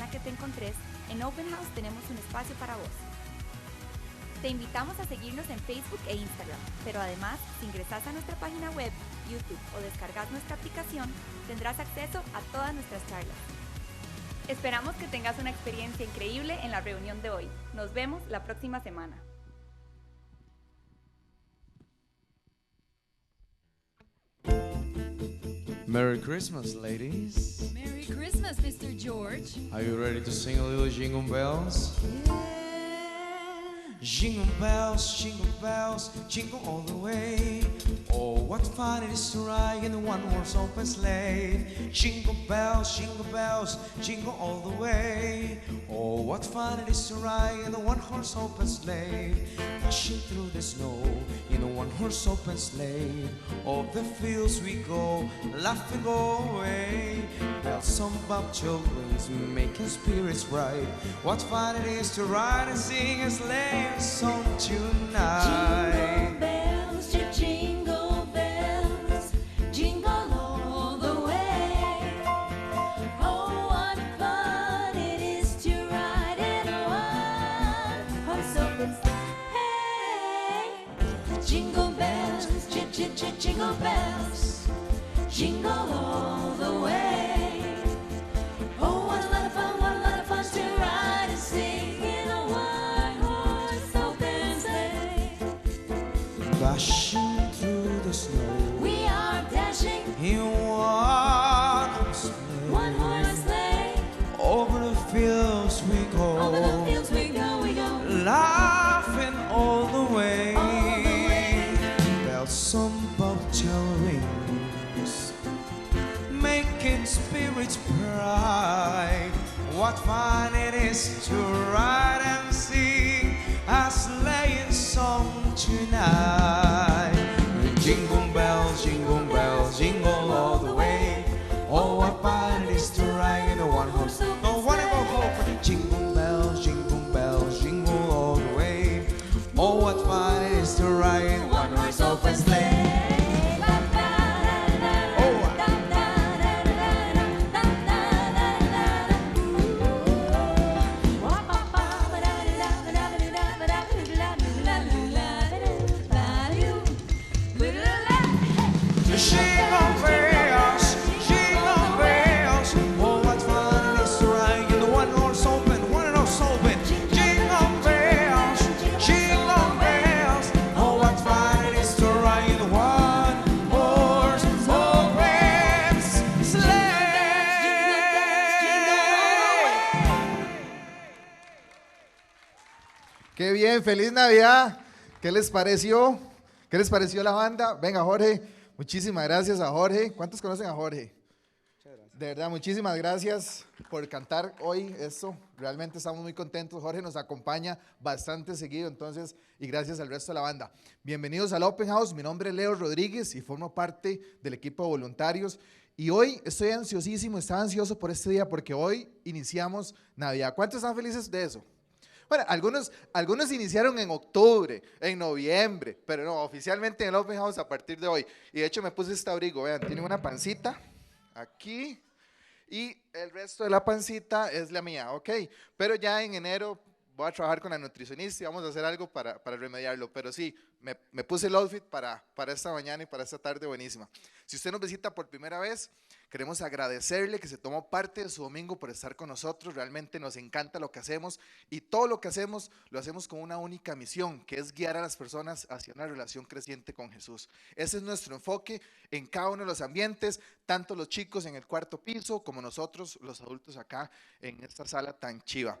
sea que te encontres, en Open House tenemos un espacio para vos. Te invitamos a seguirnos en Facebook e Instagram, pero además, si ingresas a nuestra página web, YouTube o descargas nuestra aplicación, tendrás acceso a todas nuestras charlas. Esperamos que tengas una experiencia increíble en la reunión de hoy. Nos vemos la próxima semana. Merry Christmas, ladies. Merry Christmas, Mr. George. Are you ready to sing a little Jingle Bells? Yeah. Jingle bells, jingle all the way. Oh, what fun it is to ride in a one-horse open sleigh. Jingle bells, jingle all the way. Oh, what fun it is to ride in a one-horse open sleigh. Dashing through the snow in a one-horse open sleigh. Over the fields we go, laughing all away. Bells on bobtail wings, making spirits bright. What fun it is to ride and sing a sleigh song tonight. Jingle bells, jingle bells, jingle all the way. Oh, what fun it is to ride in a one-horse open sleigh. Jingle bells, jingle bells, jingle all the way. Oh, what a lot of fun, what a lot of fun to ride and sing in a one-horse open sleigh. Dashing through the snow We are dashing in one-horse one-horse sleigh. sleigh. Over the fields we Over the go, fields we go, laughing all the way. all the way. Bells on bobtail rings, making spirits bright. What fun it is to ride and sing a sleighing song tonight. Jingle bells, jingle all the way. Oh, what fun it is to ride in a one-horse. No wonderful hope. Jingle bells, jingle all the way. Oh, what fun it is to ride in a one-horse open sleigh. Jingle bells, oh what fun it is to ride in the one-horse open, one-horse open. Jingle bells, oh what fun it is to ride in the one-horse open sleigh. Qué bien, feliz Navidad. ¿Qué les pareció? ¿Qué les pareció la banda? Venga, Jorge, muchísimas gracias a Jorge. ¿Cuántos conocen a Jorge? De verdad, muchísimas gracias por cantar hoy esto. Realmente estamos muy contentos. Jorge nos acompaña bastante seguido, entonces, y gracias al resto de la banda. Bienvenidos al Open House. Mi nombre es Leo Rodríguez y formo parte del equipo de voluntarios. Y hoy estoy ansiosísimo, estaba ansioso por este día porque hoy iniciamos Navidad. ¿Cuántos están felices de eso? Bueno, algunos iniciaron en octubre, en noviembre, pero no, oficialmente en el Open House a partir de hoy. Y de hecho me puse este abrigo, vean, tiene una pancita aquí y el resto de la pancita es la mía, ok. Pero ya en enero voy a trabajar con la nutricionista y vamos a hacer algo para remediarlo. Pero sí, me puse el outfit para esta mañana y para esta tarde buenísima. Si usted nos visita por primera vez, queremos agradecerle que se tomó parte de su domingo por estar con nosotros. Realmente nos encanta lo que hacemos y todo lo que hacemos lo hacemos con una única misión, que es guiar a las personas hacia una relación creciente con Jesús. Ese es nuestro enfoque en cada uno de los ambientes, tanto los chicos en el cuarto piso como nosotros, los adultos acá en esta sala tan chiva.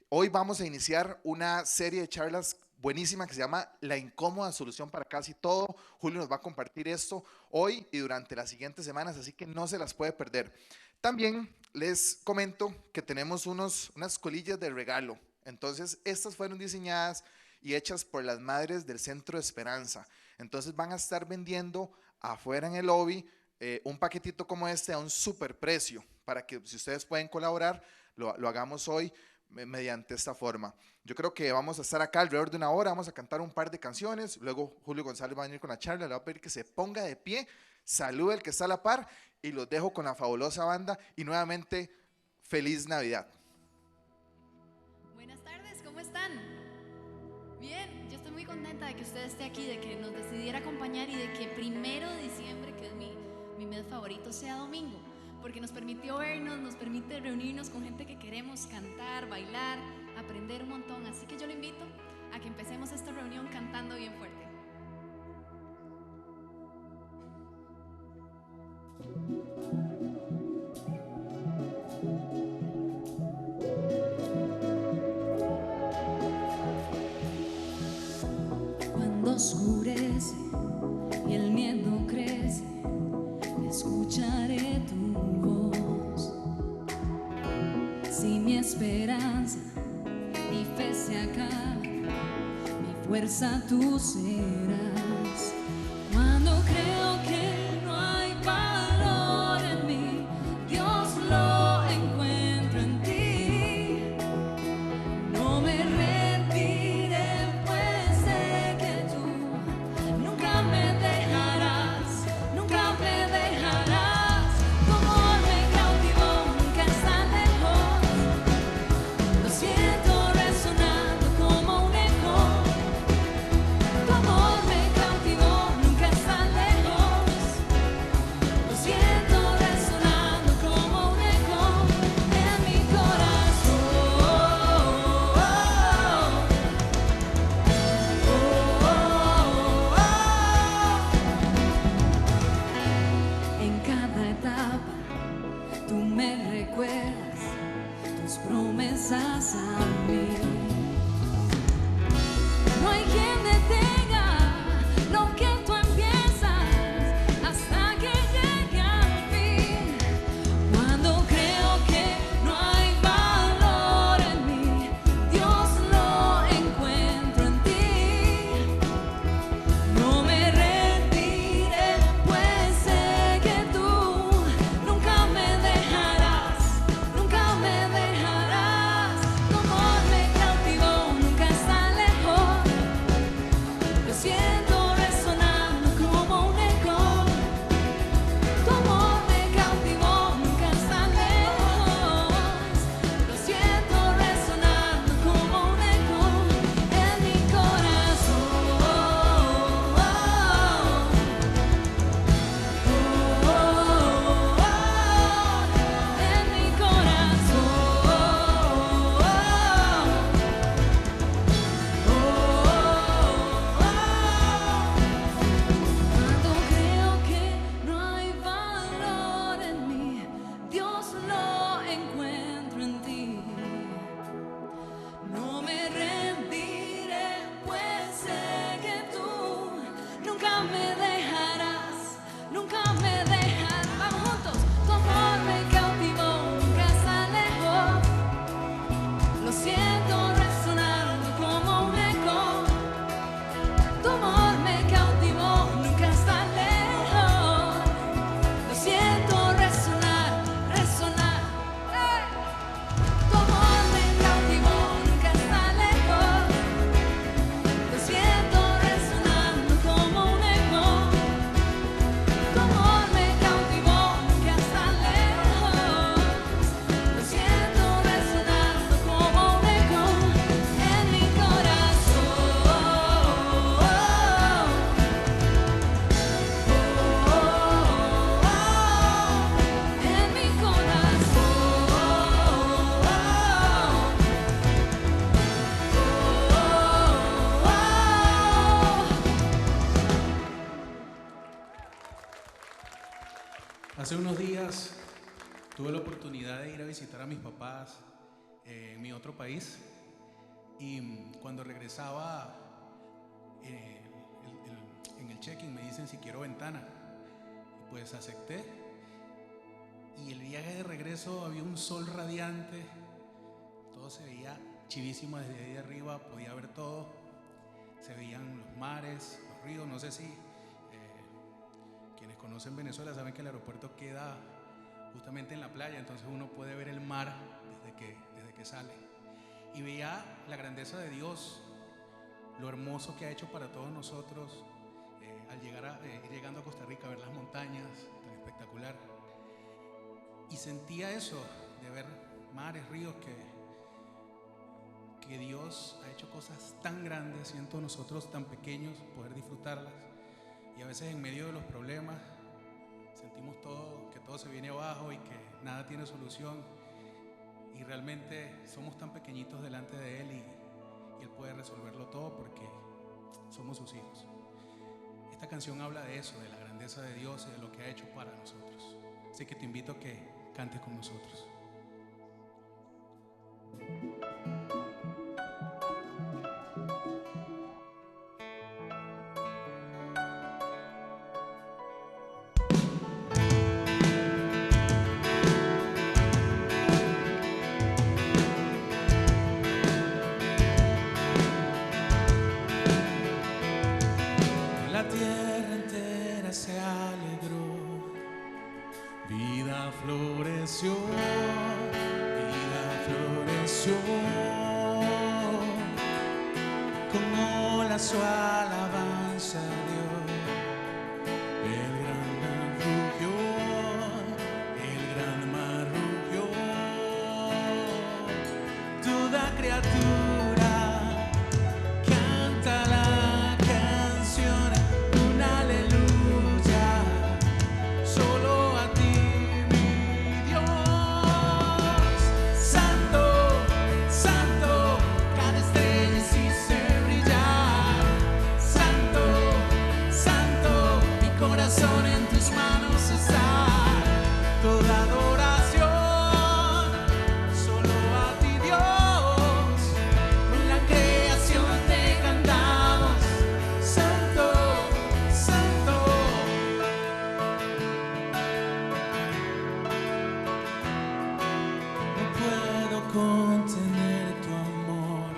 Hoy vamos a iniciar una serie de charlas buenísima que se llama La incómoda solución para casi todo. Julio nos va a compartir esto hoy y durante las siguientes semanas, así que no se las puede perder. También les comento que tenemos unas colillas de regalo. Entonces, estas fueron diseñadas y hechas por las madres del Centro de Esperanza. Entonces, van a estar vendiendo afuera en el lobby un paquetito como este a un super precio, para que si ustedes pueden colaborar, lo hagamos hoy mediante esta forma. Yo creo que vamos a estar acá alrededor de una hora, vamos a cantar un par de canciones, luego Julio González va a venir con la charla, le va a pedir que se ponga de pie, salude al que está a la par y los dejo con la fabulosa banda y nuevamente, feliz Navidad. Bien, yo estoy muy contenta de que usted esté aquí, de que nos decidiera acompañar y de que 1 de diciembre, que es mi mes favorito, sea domingo, porque nos permitió vernos, nos permite reunirnos con gente que queremos cantar, bailar, aprender un montón. Así que yo lo invito a que empecemos esta reunión cantando bien fuerte. Cuando oscurece y el miedo crece, escucharé tu voz. Si mi esperanza y fe se acaba, mi fuerza tú serás. Cuando creo que no hay valor en mí, Dios lo encuentro en ti. No me rendiré, pues sé que tú nunca me dejarás, nunca me dejarás. Tu amor me cautivó, nunca está lejos. Lo siento resonando como un eco. Tu amor me cautivó, nunca está lejos. Lo siento resonando como un eco en mi corazón. En cada etapa tú me recuerdas tus promesas a mí. No hay quien detenga lo que tú empiezas hasta que llegue al fin. Cuando creo que no hay valor en mí, Dios lo encuentro en ti. No me rendiré, pues sé que tú nunca me dejarás, nunca me dejarás. Tu amor me cautivó, nunca está lejos. Lo siento resonando como un eco. Tu amor me cautivó, nunca está lejos. Lo siento resonando como un eco en mi corazón. En mi Cuando creo que no hay valor en mí, Dios lo encuentro en ti. No me rendiré, pues sé que tú nunca me dejarás, nunca me dejarás. Vamos juntos. Tu amor me cautivó, nunca está lejos. Lo siento resonando como un eco. Tu amor me cautivó, nunca está lejos. Lo siento resonar, resonar. ¡Ey! Tu amor me cautivó, nunca está lejos. Lo siento resonando como un eco. Tu amor me cautivó, nunca está lejos. Lo siento resonando como un eco en mi corazón. En mi Hace unos días tuve la oportunidad de ir a visitar a mis papás en mi otro país y cuando regresaba en el check-in me dicen si quiero ventana y pues acepté y el viaje de regreso había un sol radiante, todo se veía chivísimo desde ahí arriba, podía ver todo, se veían los mares, los ríos, no sé si quienes conocen Venezuela saben que el aeropuerto queda justamente en la playa, entonces uno puede ver el mar desde que sale. Y veía la grandeza de Dios, lo hermoso que ha hecho para todos nosotros al llegando a Costa Rica, ver las montañas, tan espectacular. Y sentía eso, de ver mares, ríos que Dios ha hecho hecho cosas tan grandes, siendo nosotros tan pequeños, poder disfrutarlas. Y a veces en medio de los problemas sentimos que todo se viene abajo y que nada tiene solución. Y realmente somos tan pequeñitos delante de Él y Él puede resolverlo todo porque somos sus hijos. Esta canción habla de eso, de la grandeza de Dios y de lo que ha hecho para nosotros. Así que te invito a que cantes con nosotros. La tierra entera se alegró, vida floreció, como su alabanza dio. El gran mar rugió, toda criatura canta la canción, un aleluya, solo a ti, mi Dios. Santo, santo, cada estrella hiciste brillar. Santo, santo, mi corazón en tus manos está. Toda adoración, solo a ti, Dios. Con la creación te cantamos. Santo, santo. No puedo contener tu amor.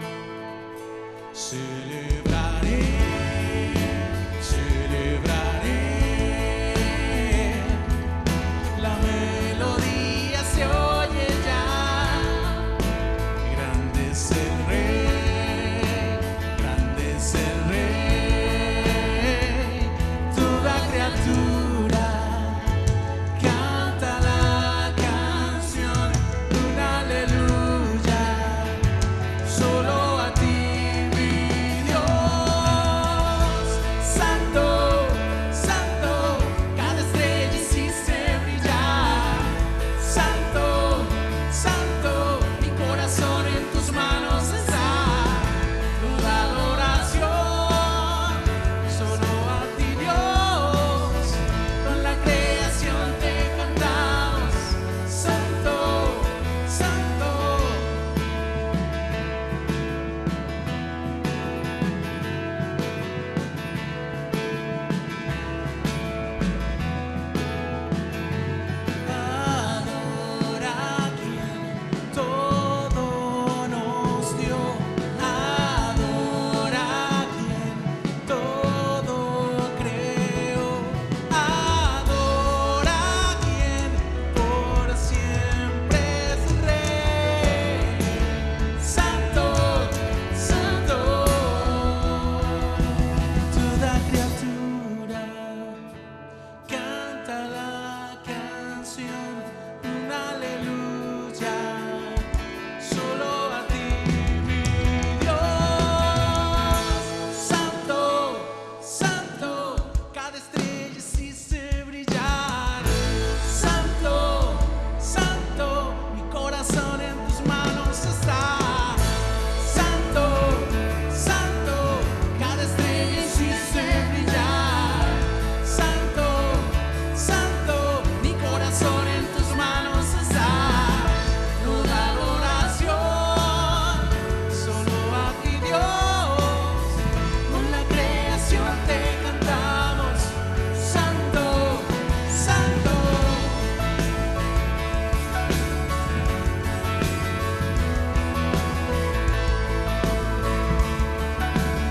Celebraré, celebraré. La melodía se oye ya. Grande es el Rey, grande es el Rey. Toda criatura canta la canción, un aleluya, solo a ti, mi Dios. Santo, santo, cada estrella hiciste brillar. Santo, santo, mi corazón en tus manos está. Toda adoración, solo a ti, Dios. Con la creación te cantamos. Santo, santo. Adora a quien todo nos dio. Adora a quien todo creó. Adora a quien por siempre es Rey. Santo, santo. Toda criatura canta la canción, un aleluya, solo a ti, mi Dios. Santo, santo, cada estrella hiciste brillar. Santo, santo, mi corazón en tus manos está. Santo, santo, cada estrella hiciste brillar. Santo, santo, mi corazón en tus manos está. Toda adoración, solo a ti, Dios. Con la creación te cantamos. Santo, santo.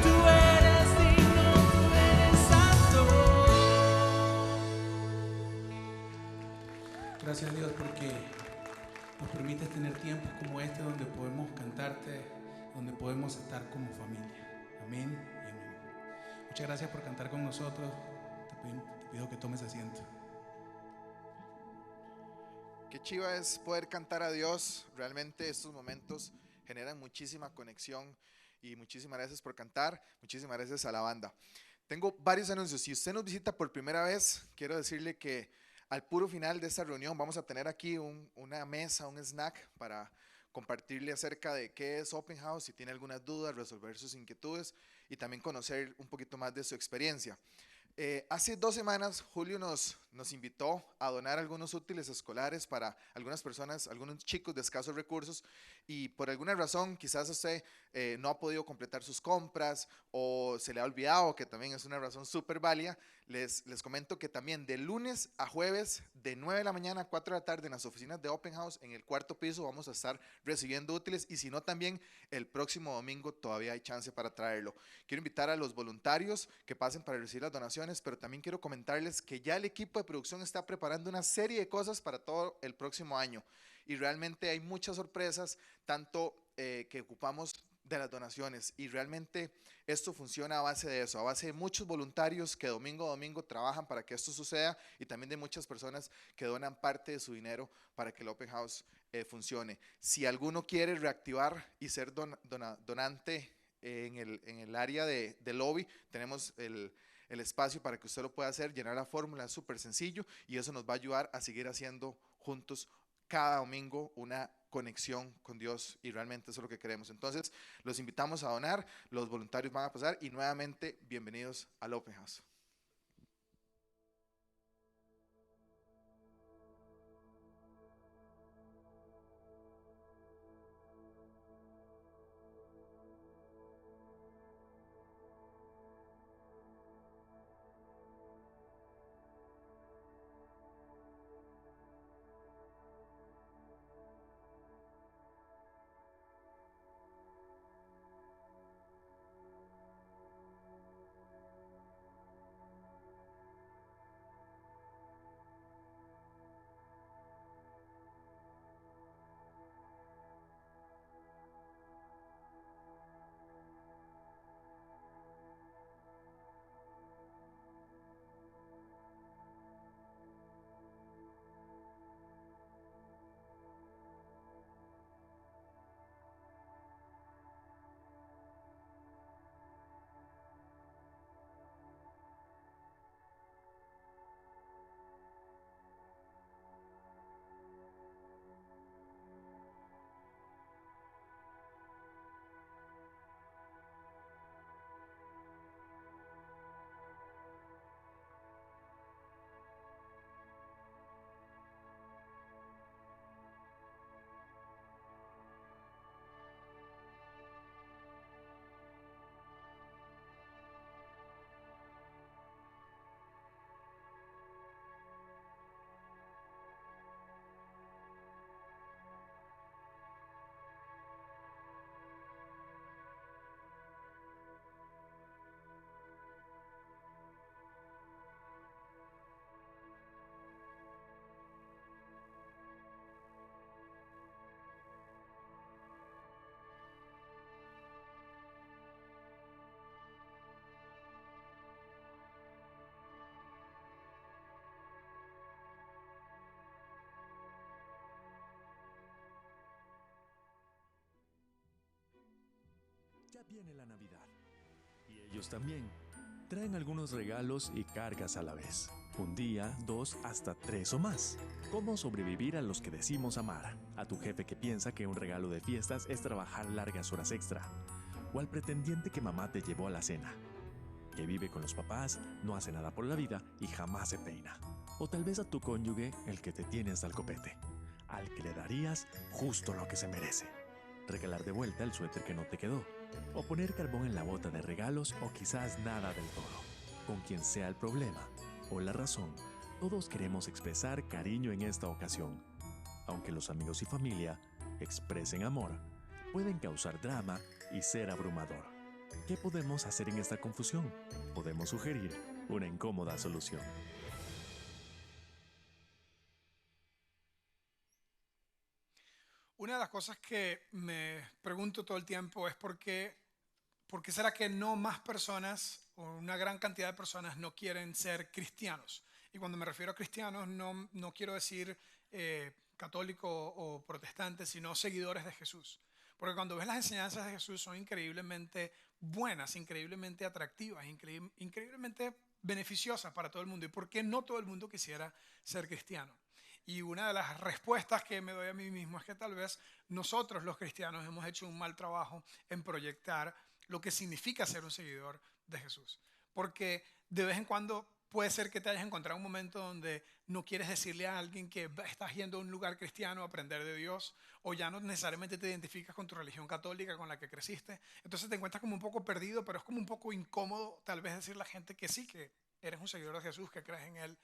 Tú eres digno, tú eres santo. Gracias a Dios porque nos permites tener tiempos como este donde podemos cantarte, donde podemos estar como familia. Amén y amén. Muchas gracias por cantar con nosotros. Te pido que tomes asiento. Qué chiva es poder cantar a Dios. Realmente estos momentos generan muchísima conexión y muchísimas gracias por cantar, muchísimas gracias a la banda. Tengo varios anuncios. Si usted nos visita por primera vez, quiero decirle que al puro final de esta reunión vamos a tener aquí una mesa, un snack para compartirle acerca de qué es Open House, si tiene algunas dudas, resolver sus inquietudes y también conocer un poquito más de su experiencia. Hace 2 semanas Julio nos invitó a donar algunos útiles escolares para algunas personas, algunos chicos de escasos recursos, y por alguna razón quizás usted no ha podido completar sus compras o se le ha olvidado, que también es una razón súper válida. Les comento que también de lunes a jueves de 9 de la mañana a 4 de la tarde en las oficinas de Open House en el 4º piso vamos a estar recibiendo útiles, y si no también el próximo domingo todavía hay chance para traerlo. Quiero invitar a los voluntarios que pasen para recibir las donaciones, pero también quiero comentarles que ya el equipo de producción está preparando una serie de cosas para todo el próximo año, y realmente hay muchas sorpresas, tanto que ocupamos de las donaciones, y realmente esto funciona a base de eso, a base de muchos voluntarios que domingo a domingo trabajan para que esto suceda, y también de muchas personas que donan parte de su dinero para que el Open House funcione. Si alguno quiere reactivar y ser donante en el área de lobby, tenemos el espacio para que usted lo pueda hacer, llenar la fórmula, es súper sencillo, y eso nos va a ayudar a seguir haciendo juntos cada domingo una conexión con Dios, y realmente eso es lo que queremos. Entonces los invitamos a donar, los voluntarios van a pasar, y nuevamente bienvenidos al Open House. Ya viene la Navidad. Y ellos también. Traen algunos regalos y cargas a la vez. 1 día, 2, hasta 3 o más. ¿Cómo sobrevivir a los que decimos amar? A tu jefe que piensa que un regalo de fiestas es trabajar largas horas extra. O al pretendiente que mamá te llevó a la cena. Que vive con los papás, no hace nada por la vida y jamás se peina. O tal vez a tu cónyuge, el que te tiene hasta el copete. Al que le darías justo lo que se merece. Regalar de vuelta el suéter que no te quedó. O poner carbón en la bota de regalos, o quizás nada del todo. Con quien sea el problema o la razón, todos queremos expresar cariño en esta ocasión. Aunque los amigos y familia expresen amor, pueden causar drama y ser abrumador. ¿Qué podemos hacer en esta confusión? Podemos sugerir una incómoda solución. Una de las cosas que me pregunto todo el tiempo es por qué será que no más personas o una gran cantidad de personas no quieren ser cristianos. Y cuando me refiero a cristianos no quiero decir católico o protestante, sino seguidores de Jesús. Porque cuando ves las enseñanzas de Jesús son increíblemente buenas, increíblemente atractivas, increíblemente beneficiosas para todo el mundo. ¿Y por qué no todo el mundo quisiera ser cristiano? Y una de las respuestas que me doy a mí mismo es que tal vez nosotros los cristianos hemos hecho un mal trabajo en proyectar lo que significa ser un seguidor de Jesús. Porque de vez en cuando puede ser que te hayas encontrado un momento donde no quieres decirle a alguien que estás yendo a un lugar cristiano a aprender de Dios, o ya no necesariamente te identificas con tu religión católica con la que creciste. Entonces te encuentras como un poco perdido, pero es como un poco incómodo tal vez decirle a la gente que sí, que eres un seguidor de Jesús, que crees en Él.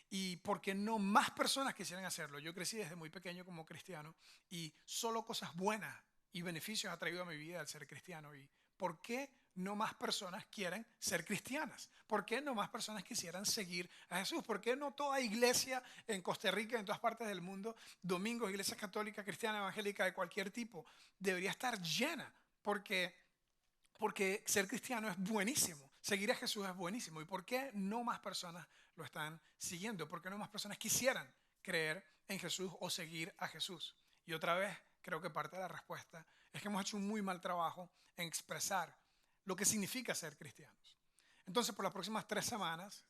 Y por qué no más personas quisieran hacerlo. Yo crecí desde muy pequeño como cristiano y solo cosas buenas y beneficios ha traído a mi vida al ser cristiano. ¿Y por qué no más personas quieren ser cristianas? ¿Por qué no más personas quisieran seguir a Jesús? ¿Por qué no toda iglesia en Costa Rica, en todas partes del mundo, domingos, iglesias católicas, cristiana, evangélica, de cualquier tipo, debería estar llena? Porque ser cristiano es buenísimo, seguir a Jesús es buenísimo. ¿Y por qué no más personas lo están siguiendo? ¿Por qué no más personas quisieran creer en Jesús o seguir a Jesús? Y otra vez, creo que parte de la respuesta es que hemos hecho un muy mal trabajo en expresar lo que significa ser cristianos. Entonces, por las próximas 3 semanas,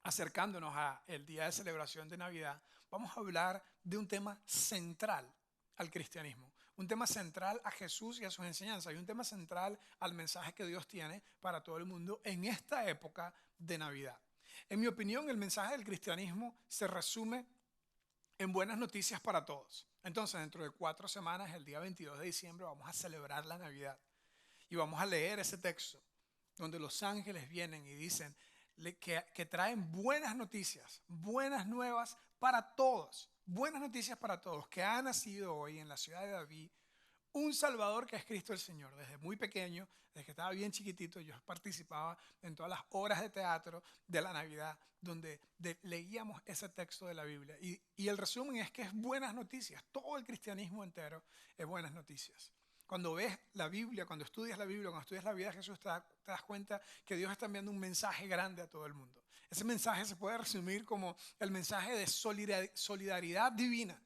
acercándonos al día de celebración de Navidad, vamos a hablar de un tema central al cristianismo, un tema central a Jesús y a sus enseñanzas, y un tema central al mensaje que Dios tiene para todo el mundo en esta época de Navidad. En mi opinión, el mensaje del cristianismo se resume en buenas noticias para todos. Entonces, dentro de 4 semanas, el día 22 de diciembre, vamos a celebrar la Navidad y vamos a leer ese texto donde los ángeles vienen y dicen que traen buenas noticias, buenas nuevas para todos. Buenas noticias para todos, que ha nacido hoy en la ciudad de David un Salvador que es Cristo el Señor. Desde muy pequeño, desde que estaba bien chiquitito, yo participaba en todas las obras de teatro de la Navidad, donde leíamos ese texto de la Biblia. Y el resumen es que es buenas noticias. Todo el cristianismo entero es buenas noticias. Cuando ves la Biblia, cuando estudias la Biblia, cuando estudias la vida de Jesús, te das cuenta que Dios está enviando un mensaje grande a todo el mundo. Ese mensaje se puede resumir como el mensaje de solidaridad divina.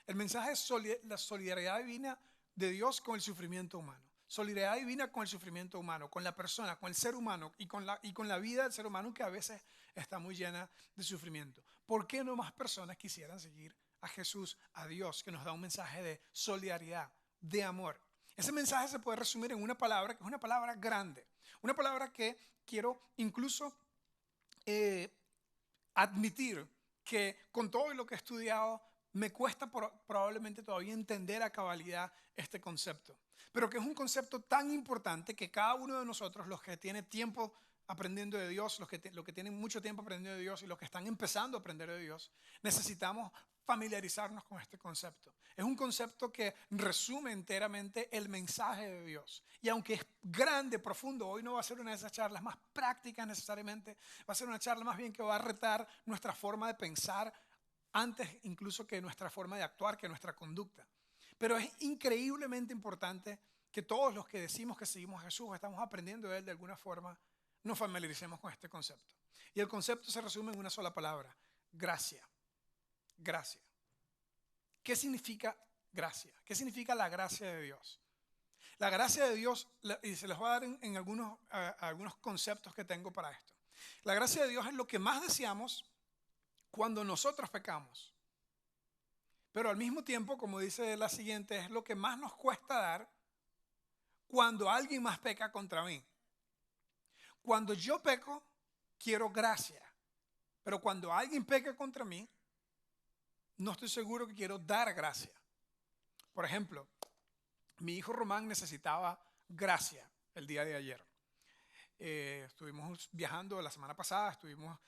El mensaje de la solidaridad divina de Dios con el sufrimiento humano. Solidaridad divina con el sufrimiento humano, con la persona, con el ser humano y con la vida del ser humano, que a veces está muy llena de sufrimiento. ¿Por qué no más personas quisieran seguir a Jesús, a Dios, que nos da un mensaje de solidaridad, de amor? Ese mensaje se puede resumir en una palabra que es una palabra grande, una palabra que quiero incluso admitir que con todo lo que he estudiado me cuesta probablemente todavía entender a cabalidad este concepto, pero que es un concepto tan importante que cada uno de nosotros, los que tienen tiempo aprendiendo de Dios, los que tienen mucho tiempo aprendiendo de Dios y los que están empezando a aprender de Dios, necesitamos familiarizarnos con este concepto. Es un concepto que resume enteramente el mensaje de Dios. Y aunque es grande, profundo, hoy no va a ser una de esas charlas más prácticas necesariamente, va a ser una charla más bien que va a retar nuestra forma de pensar antes incluso que nuestra forma de actuar, que nuestra conducta. Pero es increíblemente importante que todos los que decimos que seguimos a Jesús, estamos aprendiendo de Él de alguna forma, nos familiaricemos con este concepto. Y el concepto se resume en una sola palabra: gracia. Gracia. ¿Qué significa gracia? ¿Qué significa la gracia de Dios? La gracia de Dios, y se les voy a dar en algunos conceptos que tengo para esto. La gracia de Dios es lo que más deseamos cuando nosotros pecamos. Pero al mismo tiempo, como dice la siguiente, es lo que más nos cuesta dar cuando alguien más peca contra mí. Cuando yo peco, quiero gracia. Pero cuando alguien peca contra mí, no estoy seguro que quiero dar gracia. Por ejemplo, mi hijo Román necesitaba gracia el día de ayer. Estuvimos viajando la semana pasada, tuvimos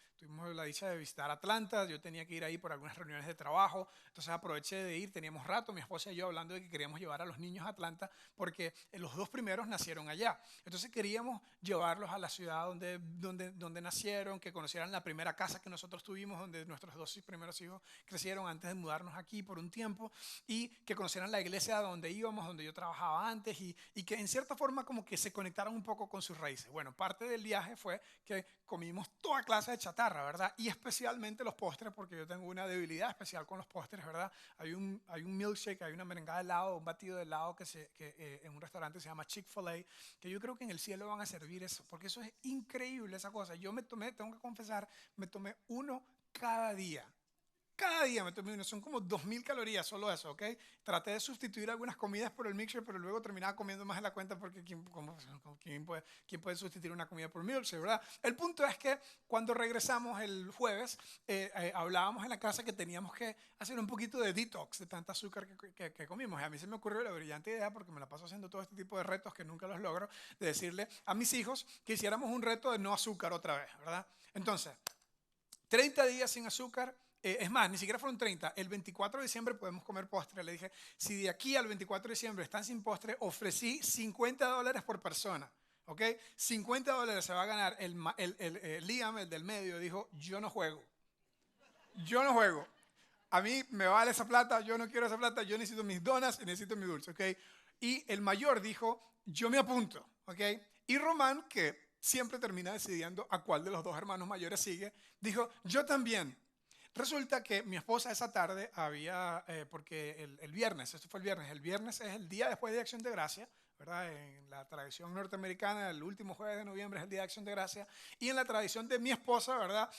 la dicha de visitar Atlanta. Yo tenía que ir ahí por algunas reuniones de trabajo, entonces aproveché de ir. Teníamos rato, mi esposa y yo, hablando de que queríamos llevar a los niños a Atlanta porque los 2 primeros nacieron allá. Entonces queríamos llevarlos a la ciudad donde nacieron, que conocieran la primera casa que nosotros tuvimos, donde nuestros 2 primeros hijos crecieron antes de mudarnos aquí por un tiempo, y que conocieran la iglesia donde íbamos, donde yo trabajaba antes, y que en cierta forma como que se conectaran un poco con sus raíces. Bueno, parte del viaje fue que comimos toda clase de chatarra, ¿verdad? Y especialmente los postres, porque yo tengo una debilidad especial con los postres, ¿verdad? Hay un milkshake, hay una merengada de helado, un batido de helado en un restaurante que se llama Chick-fil-A, que yo creo que en el cielo van a servir eso, porque eso es increíble, esa cosa. Yo tengo que confesar, me tomé uno cada día. Cada día me tomé uno, son como 2000 calorías solo eso, ¿ok? Traté de sustituir algunas comidas por el milkshake, pero luego terminaba comiendo más en la cuenta porque ¿quién puede sustituir una comida por milkshake, verdad? El punto es que cuando regresamos el jueves, hablábamos en la casa que teníamos que hacer un poquito de detox de tanta azúcar que comimos. Y a mí se me ocurrió la brillante idea, porque me la paso haciendo todo este tipo de retos que nunca los logro, de decirle a mis hijos que hiciéramos un reto de no azúcar otra vez, ¿verdad? Entonces, 30 días sin azúcar. Es más, ni siquiera fueron 30. El 24 de diciembre podemos comer postre. Le dije, si de aquí al 24 de diciembre están sin postre, ofrecí $50 por persona. ¿Ok? $50 se va a ganar. Liam, el del medio, dijo, yo no juego. Yo no juego. A mí me vale esa plata, yo no quiero esa plata, yo necesito mis donas y necesito mi dulce. ¿Ok? Y el mayor dijo, yo me apunto. ¿Ok? Y Román, que siempre termina decidiendo a cuál de los dos hermanos mayores sigue, dijo, yo también. Resulta que mi esposa esa tarde porque el viernes, esto fue el viernes es el día después de Acción de Gracia, ¿verdad? En la tradición norteamericana, el último jueves de noviembre es el día de Acción de Gracia, y en la tradición de mi esposa, ¿verdad?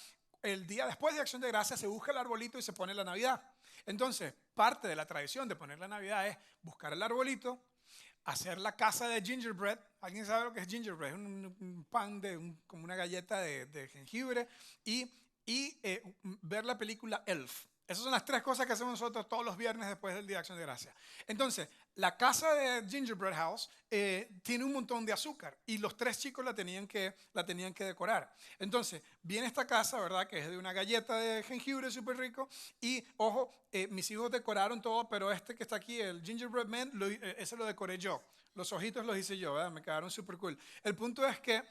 El día después de Acción de Gracia se busca el arbolito y se pone la Navidad. Entonces, parte de la tradición de poner la Navidad es buscar el arbolito, hacer la casa de gingerbread. ¿Alguien sabe lo que es gingerbread? Es un pan como una galleta de jengibre y ver la película Elf. Esas son las tres cosas que hacemos nosotros todos los viernes después del Día de Acción de Gracia. Entonces, la casa de Gingerbread House tiene un montón de azúcar y los tres chicos la tenían que decorar. Entonces, viene esta casa, ¿verdad? Que es de una galleta de jengibre súper rico y, ojo, mis hijos decoraron todo, pero este que está aquí, el Gingerbread Man, ese lo decoré yo. Los ojitos los hice yo, ¿verdad? Me quedaron súper cool. El punto es que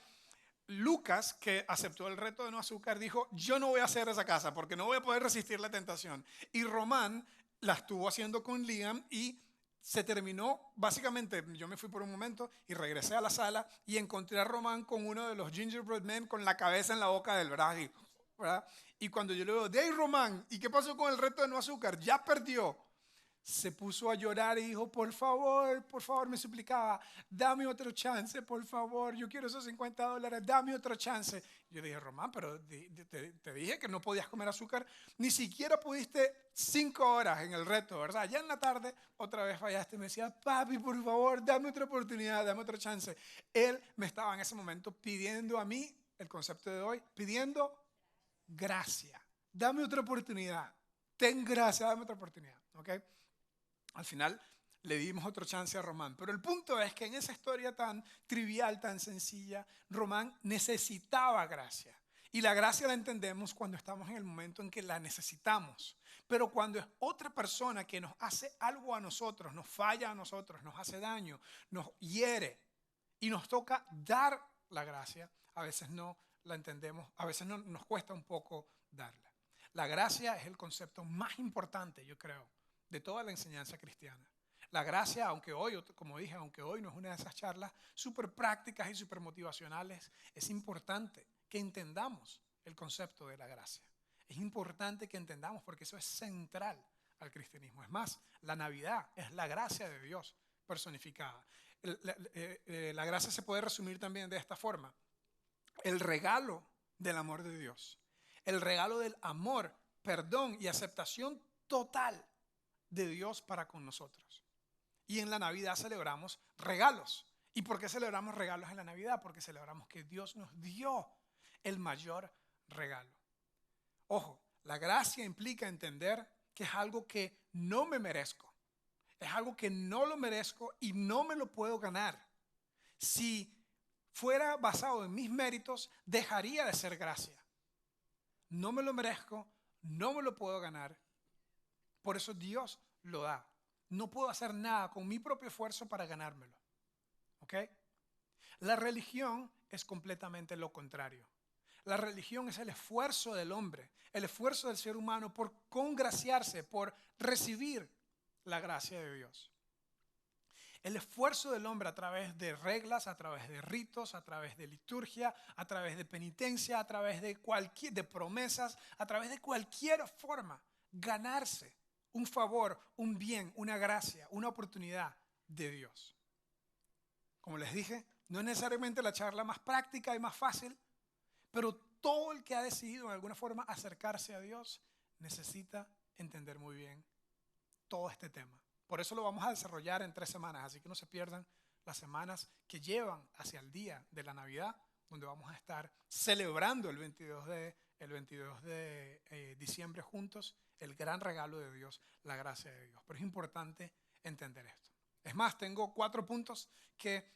Lucas, que aceptó el reto de no azúcar, dijo, yo no voy a hacer esa casa porque no voy a poder resistir la tentación. Y Román la estuvo haciendo con Liam y se terminó, básicamente, yo me fui por un momento y regresé a la sala y encontré a Román con uno de los Gingerbread Men con la cabeza en la boca del brazo, ¿verdad? Y cuando yo le digo, hey Román, ¿y qué pasó con el reto de no azúcar? Ya perdió. Se puso a llorar y dijo, por favor, me suplicaba, dame otro chance, por favor, yo quiero esos $50, dame otro chance. Yo dije, Román, pero te dije que no podías comer azúcar, ni siquiera pudiste 5 horas en el reto, ¿verdad? Ya en la tarde otra vez fallaste y me decía, papi, por favor, dame otra oportunidad, dame otro chance. Él me estaba en ese momento pidiendo a mí, el concepto de hoy, pidiendo gracia, dame otra oportunidad, ten gracia, dame otra oportunidad, ¿ok? Al final le dimos otro chance a Román. Pero el punto es que en esa historia tan trivial, tan sencilla, Román necesitaba gracia. Y la gracia la entendemos cuando estamos en el momento en que la necesitamos. Pero cuando es otra persona que nos hace algo a nosotros, nos falla a nosotros, nos hace daño, nos hiere y nos toca dar la gracia, a veces no la entendemos, a veces nos cuesta un poco darla. La gracia es el concepto más importante, yo creo, de toda la enseñanza cristiana. La gracia, aunque hoy, como dije, aunque hoy no es una de esas charlas súper prácticas y súper motivacionales, es importante que entendamos el concepto de la gracia. Es importante que entendamos porque eso es central al cristianismo. Es más, la Navidad es la gracia de Dios personificada. La gracia se puede resumir también de esta forma. El regalo del amor de Dios. El regalo del amor, perdón y aceptación total de Dios para con nosotros. Y en la Navidad celebramos regalos. ¿Y por qué celebramos regalos en la Navidad? Porque celebramos que Dios nos dio el mayor regalo. Ojo, la gracia implica entender que es algo que no me merezco. Es algo que no lo merezco y no me lo puedo ganar. Si fuera basado en mis méritos, dejaría de ser gracia. No me lo merezco, no me lo puedo ganar. Por eso Dios lo da. No puedo hacer nada con mi propio esfuerzo para ganármelo. ¿Ok? La religión es completamente lo contrario. La religión es el esfuerzo del hombre, el esfuerzo del ser humano por congraciarse, por recibir la gracia de Dios. El esfuerzo del hombre a través de reglas, a través de ritos, a través de liturgia, a través de penitencia, a través de promesas, a través de cualquier forma, ganarse un favor, un bien, una gracia, una oportunidad de Dios. Como les dije, no es necesariamente la charla más práctica y más fácil, pero todo el que ha decidido en alguna forma acercarse a Dios necesita entender muy bien todo este tema. Por eso lo vamos a desarrollar en 3 semanas, así que no se pierdan las semanas que llevan hacia el día de la Navidad, donde vamos a estar celebrando el 22 de diciembre juntos, el gran regalo de Dios, la gracia de Dios. Pero es importante entender esto. Es más, tengo 4 puntos que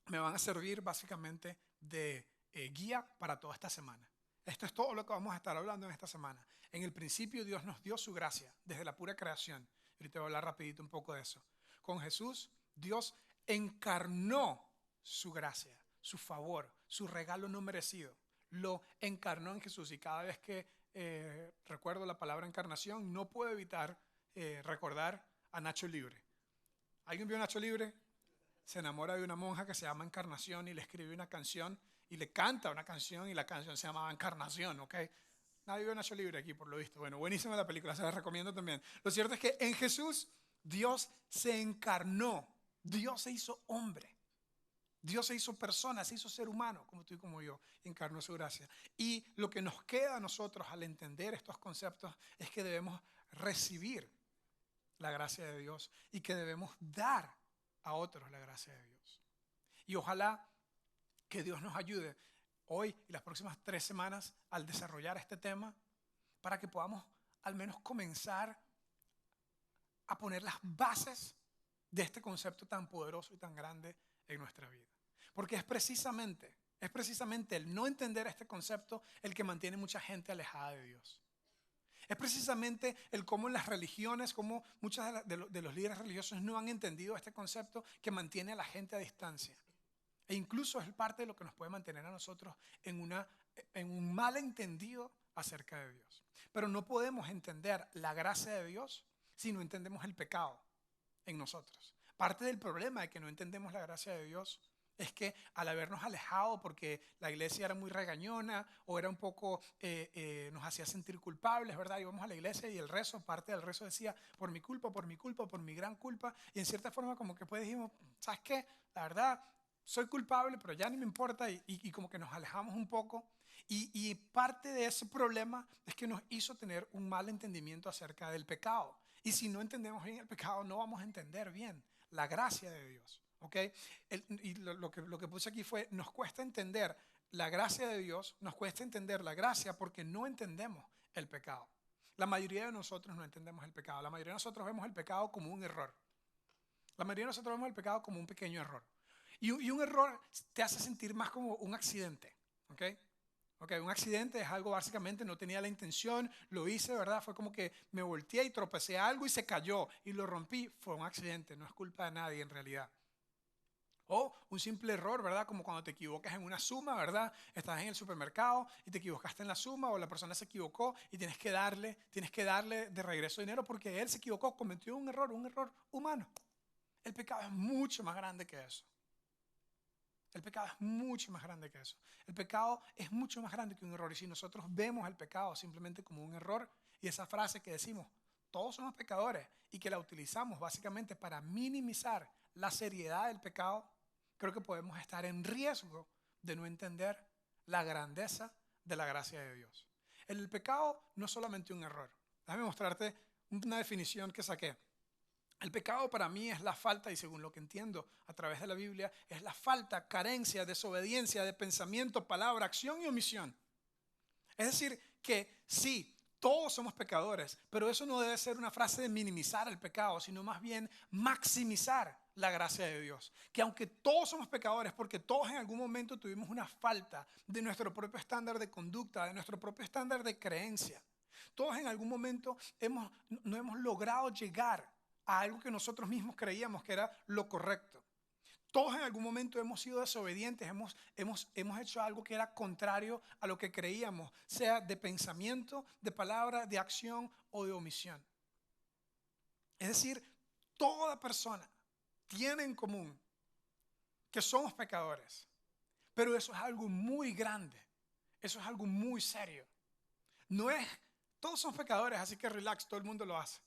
me van a servir básicamente de guía para toda esta semana. Esto es todo lo que vamos a estar hablando en esta semana. En el principio Dios nos dio su gracia desde la pura creación. Ahorita voy a hablar rapidito un poco de eso. Con Jesús, Dios encarnó su gracia, su favor, su regalo no merecido. Lo encarnó en Jesús, y cada vez que recuerdo la palabra encarnación, no puedo evitar recordar a Nacho Libre. ¿Alguien vio Nacho Libre? Se enamora de una monja que se llama Encarnación y le escribe una canción y le canta una canción, y la canción se llamaba Encarnación, ¿ok? Nadie vio Nacho Libre aquí, por lo visto. Bueno, buenísima la película, se la recomiendo también. Lo cierto es que en Jesús Dios se encarnó, Dios se hizo hombre, Dios se hizo persona, se hizo ser humano, como tú y como yo, encarnó su gracia. Y lo que nos queda a nosotros al entender estos conceptos es que debemos recibir la gracia de Dios y que debemos dar a otros la gracia de Dios. Y ojalá que Dios nos ayude hoy y las próximas 3 semanas al desarrollar este tema, para que podamos al menos comenzar a poner las bases de este concepto tan poderoso y tan grande en nuestra vida. Porque es precisamente el no entender este concepto el que mantiene mucha gente alejada de Dios. Es precisamente el cómo en las religiones, cómo muchos de los líderes religiosos no han entendido este concepto que mantiene a la gente a distancia. E incluso es parte de lo que nos puede mantener a nosotros en un malentendido acerca de Dios. Pero no podemos entender la gracia de Dios si no entendemos el pecado en nosotros. Parte del problema de que no entendemos la gracia de Dios es que al habernos alejado porque la iglesia era muy regañona o era un poco, nos hacía sentir culpables, ¿verdad? Íbamos a la iglesia y el rezo, parte del rezo decía, por mi culpa, por mi culpa, por mi gran culpa. Y en cierta forma como que pues dijimos, ¿sabes qué? La verdad, soy culpable, pero ya ni me importa, y como que nos alejamos un poco. Y parte de ese problema es que nos hizo tener un mal entendimiento acerca del pecado. Y si no entendemos bien el pecado, no vamos a entender bien la gracia de Dios. ¿Okay? Lo que puse aquí fue, nos cuesta entender la gracia de Dios, nos cuesta entender la gracia porque no entendemos el pecado. La mayoría de nosotros no entendemos el pecado. La mayoría de nosotros vemos el pecado como un error. La mayoría de nosotros vemos el pecado como un pequeño error. Y un error te hace sentir más como un accidente. ¿Okay? Un accidente es algo básicamente, no tenía la intención, lo hice, ¿verdad? Fue como que me volteé y tropecé algo y se cayó y lo rompí. Fue un accidente, no es culpa de nadie en realidad. O un simple error, ¿verdad? Como cuando te equivocas en una suma, ¿verdad? Estás en el supermercado y te equivocaste en la suma, o la persona se equivocó y tienes que darle de regreso dinero porque él se equivocó, cometió un error humano. El pecado es mucho más grande que eso. El pecado es mucho más grande que eso. El pecado es mucho más grande que un error. Y si nosotros vemos el pecado simplemente como un error, y esa frase que decimos, todos somos pecadores, y que la utilizamos básicamente para minimizar la seriedad del pecado, creo que podemos estar en riesgo de no entender la grandeza de la gracia de Dios. El pecado no es solamente un error. Déjame mostrarte una definición que saqué. El pecado para mí es la falta, y según lo que entiendo a través de la Biblia, es la falta, carencia, desobediencia de pensamiento, palabra, acción y omisión. Es decir, que sí, todos somos pecadores, pero eso no debe ser una frase de minimizar el pecado, sino más bien maximizar la gracia de Dios. Que aunque todos somos pecadores, porque todos en algún momento tuvimos una falta de nuestro propio estándar de conducta, de nuestro propio estándar de creencia, todos en algún momento no hemos logrado llegar a algo que nosotros mismos creíamos que era lo correcto. Todos en algún momento hemos sido desobedientes, hemos hecho algo que era contrario a lo que creíamos, sea de pensamiento, de palabra, de acción o de omisión. Es decir, toda persona tiene en común que somos pecadores. Pero eso es algo muy grande. Eso es algo muy serio. No es, todos somos pecadores, así que relax, todo el mundo lo hace.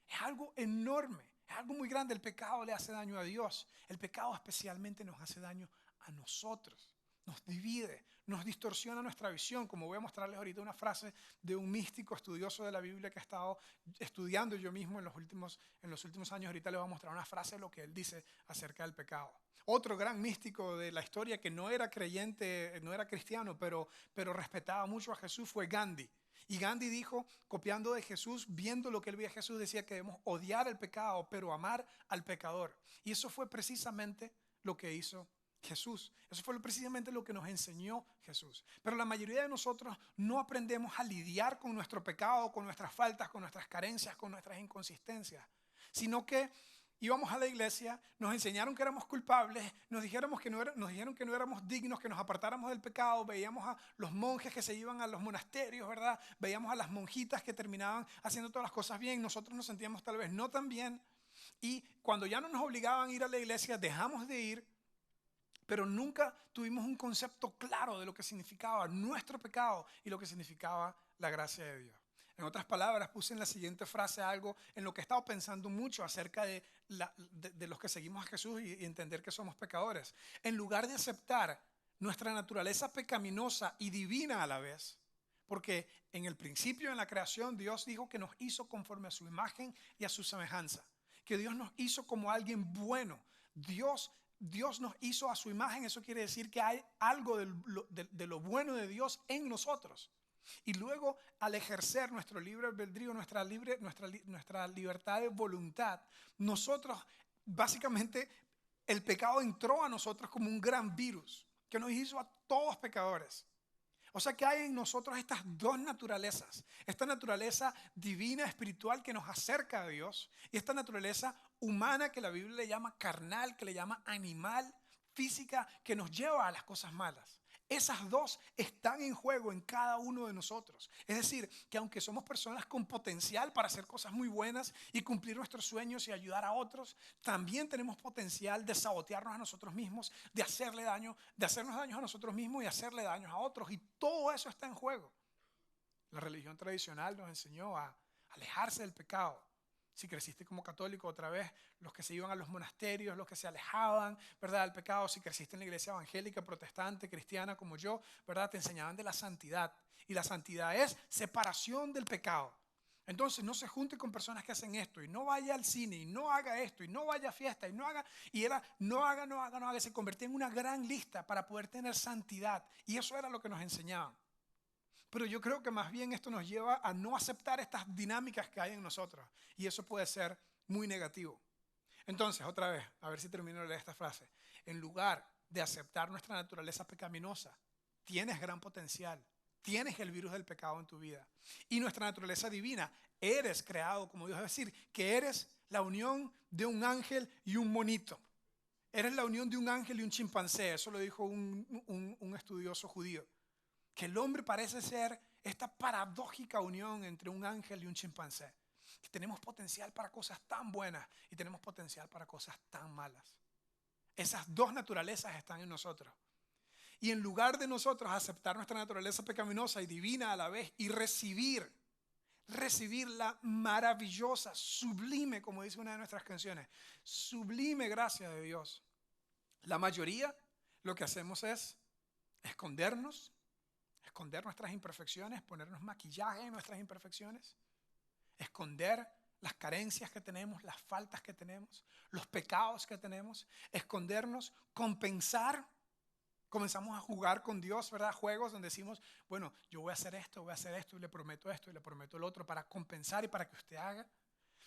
Es algo enorme, es algo muy grande. El pecado le hace daño a Dios. El pecado especialmente nos hace daño a nosotros. Nos divide, nos distorsiona nuestra visión. Como voy a mostrarles ahorita una frase de un místico estudioso de la Biblia que he estado estudiando yo mismo en los últimos años. Ahorita les voy a mostrar una frase de lo que él dice acerca del pecado. Otro gran místico de la historia que no era creyente, no era cristiano, pero respetaba mucho a Jesús fue Gandhi. Y Gandhi dijo, copiando de Jesús, viendo lo que él veía a Jesús, decía que debemos odiar el pecado, pero amar al pecador. Y eso fue precisamente lo que hizo Jesús. Eso fue precisamente lo que nos enseñó Jesús. Pero la mayoría de nosotros no aprendemos a lidiar con nuestro pecado, con nuestras faltas, con nuestras carencias, con nuestras inconsistencias, sino que íbamos a la iglesia, nos enseñaron que éramos culpables, nos dijeron que no éramos dignos, que nos apartáramos del pecado. Veíamos a los monjes que se iban a los monasterios, ¿verdad? Veíamos a las monjitas que terminaban haciendo todas las cosas bien. Nosotros nos sentíamos tal vez no tan bien. Y cuando ya no nos obligaban a ir a la iglesia, dejamos de ir, pero nunca tuvimos un concepto claro de lo que significaba nuestro pecado y lo que significaba la gracia de Dios. En otras palabras, puse en la siguiente frase algo en lo que he estado pensando mucho acerca de los que seguimos a Jesús y entender que somos pecadores. En lugar de aceptar nuestra naturaleza pecaminosa y divina a la vez, porque en el principio, en la creación, Dios dijo que nos hizo conforme a su imagen y a su semejanza, que Dios nos hizo como alguien bueno. Dios nos hizo a su imagen. Eso quiere decir que hay algo de lo bueno de Dios en nosotros. Y luego, al ejercer nuestro libre albedrío, nuestra libertad de voluntad, nosotros, básicamente, el pecado entró a nosotros como un gran virus que nos hizo a todos pecadores. O sea que hay en nosotros estas dos naturalezas, esta naturaleza divina, espiritual, que nos acerca a Dios, y esta naturaleza humana que la Biblia le llama carnal, que le llama animal, física, que nos lleva a las cosas malas. Esas dos están en juego en cada uno de nosotros. Es decir, que aunque somos personas con potencial para hacer cosas muy buenas y cumplir nuestros sueños y ayudar a otros, también tenemos potencial de sabotearnos a nosotros mismos, de hacernos daño a nosotros mismos y hacerle daños a otros. Y todo eso está en juego. La religión tradicional nos enseñó a alejarse del pecado. Si creciste como católico, otra vez, los que se iban a los monasterios, los que se alejaban, ¿verdad?, del pecado. Si creciste en la iglesia evangélica, protestante, cristiana como yo, ¿verdad?, te enseñaban de la santidad. Y la santidad es separación del pecado. Entonces no se junte con personas que hacen esto, y no vaya al cine, y no haga esto, y no vaya a fiesta, y no haga. Y era no haga. Se convertía en una gran lista para poder tener santidad. Y eso era lo que nos enseñaban. Pero yo creo que más bien esto nos lleva a no aceptar estas dinámicas que hay en nosotros. Y eso puede ser muy negativo. Entonces, otra vez, a ver si termino de leer esta frase. En lugar de aceptar nuestra naturaleza pecaminosa, tienes gran potencial. Tienes el virus del pecado en tu vida. Y nuestra naturaleza divina, eres creado como Dios. Es decir, que eres la unión de un ángel y un monito. Eres la unión de un ángel y un chimpancé. Eso lo dijo un estudioso judío. Que el hombre parece ser esta paradójica unión entre un ángel y un chimpancé. Que tenemos potencial para cosas tan buenas y tenemos potencial para cosas tan malas. Esas dos naturalezas están en nosotros. Y en lugar de nosotros aceptar nuestra naturaleza pecaminosa y divina a la vez y recibir la maravillosa, sublime, como dice una de nuestras canciones, sublime gracia de Dios, la mayoría lo que hacemos es esconder nuestras imperfecciones, ponernos maquillaje en nuestras imperfecciones, esconder las carencias que tenemos, las faltas que tenemos, los pecados que tenemos, escondernos, compensar. Comenzamos a jugar con Dios, ¿verdad? Juegos donde decimos, bueno, yo voy a hacer esto, y le prometo esto, y le prometo lo otro, para compensar y para que usted haga.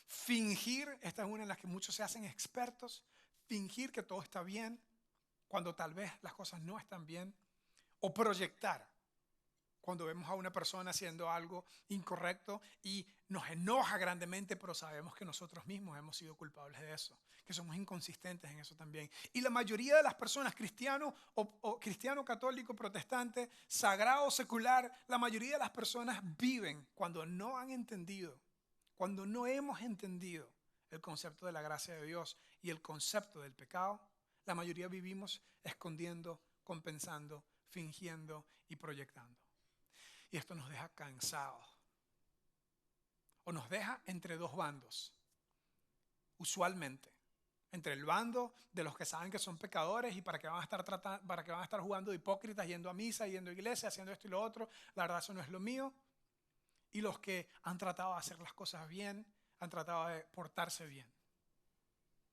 Fingir, esta es una en la que muchos se hacen expertos, fingir que todo está bien, cuando tal vez las cosas no están bien, o proyectar. Cuando vemos a una persona haciendo algo incorrecto y nos enoja grandemente, pero sabemos que nosotros mismos hemos sido culpables de eso, que somos inconsistentes en eso también. Y la mayoría de las personas, cristiano o cristiano, católico, protestante, sagrado, secular, la mayoría de las personas viven cuando no han entendido, cuando no hemos entendido el concepto de la gracia de Dios y el concepto del pecado, la mayoría vivimos escondiendo, compensando, fingiendo y proyectando. Y esto nos deja cansados. O nos deja entre dos bandos, usualmente. Entre el bando de los que saben que son pecadores y para que van a estar jugando de hipócritas, yendo a misa, yendo a iglesia, haciendo esto y lo otro. La verdad, eso no es lo mío. Y los que han tratado de hacer las cosas bien, han tratado de portarse bien.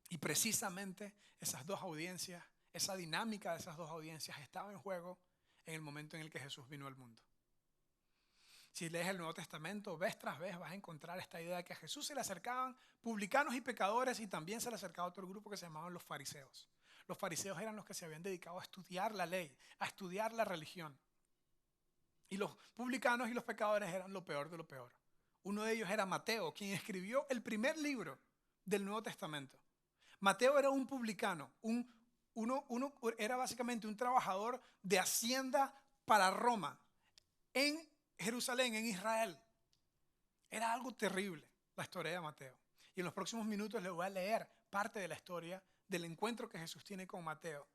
Y precisamente esas dos audiencias, esa dinámica de esas dos audiencias estaba en juego en el momento en el que Jesús vino al mundo. Si lees el Nuevo Testamento, vez tras vez vas a encontrar esta idea de que a Jesús se le acercaban publicanos y pecadores, y también se le acercaba otro grupo que se llamaban los fariseos. Los fariseos eran los que se habían dedicado a estudiar la ley, a estudiar la religión. Y los publicanos y los pecadores eran lo peor de lo peor. Uno de ellos era Mateo, quien escribió el primer libro del Nuevo Testamento. Mateo era un publicano, era básicamente un trabajador de hacienda para Roma, en Jerusalén, en Israel. Era algo terrible la historia de Mateo. Y en los próximos minutos les voy a leer parte de la historia del encuentro que Jesús tiene con Mateo.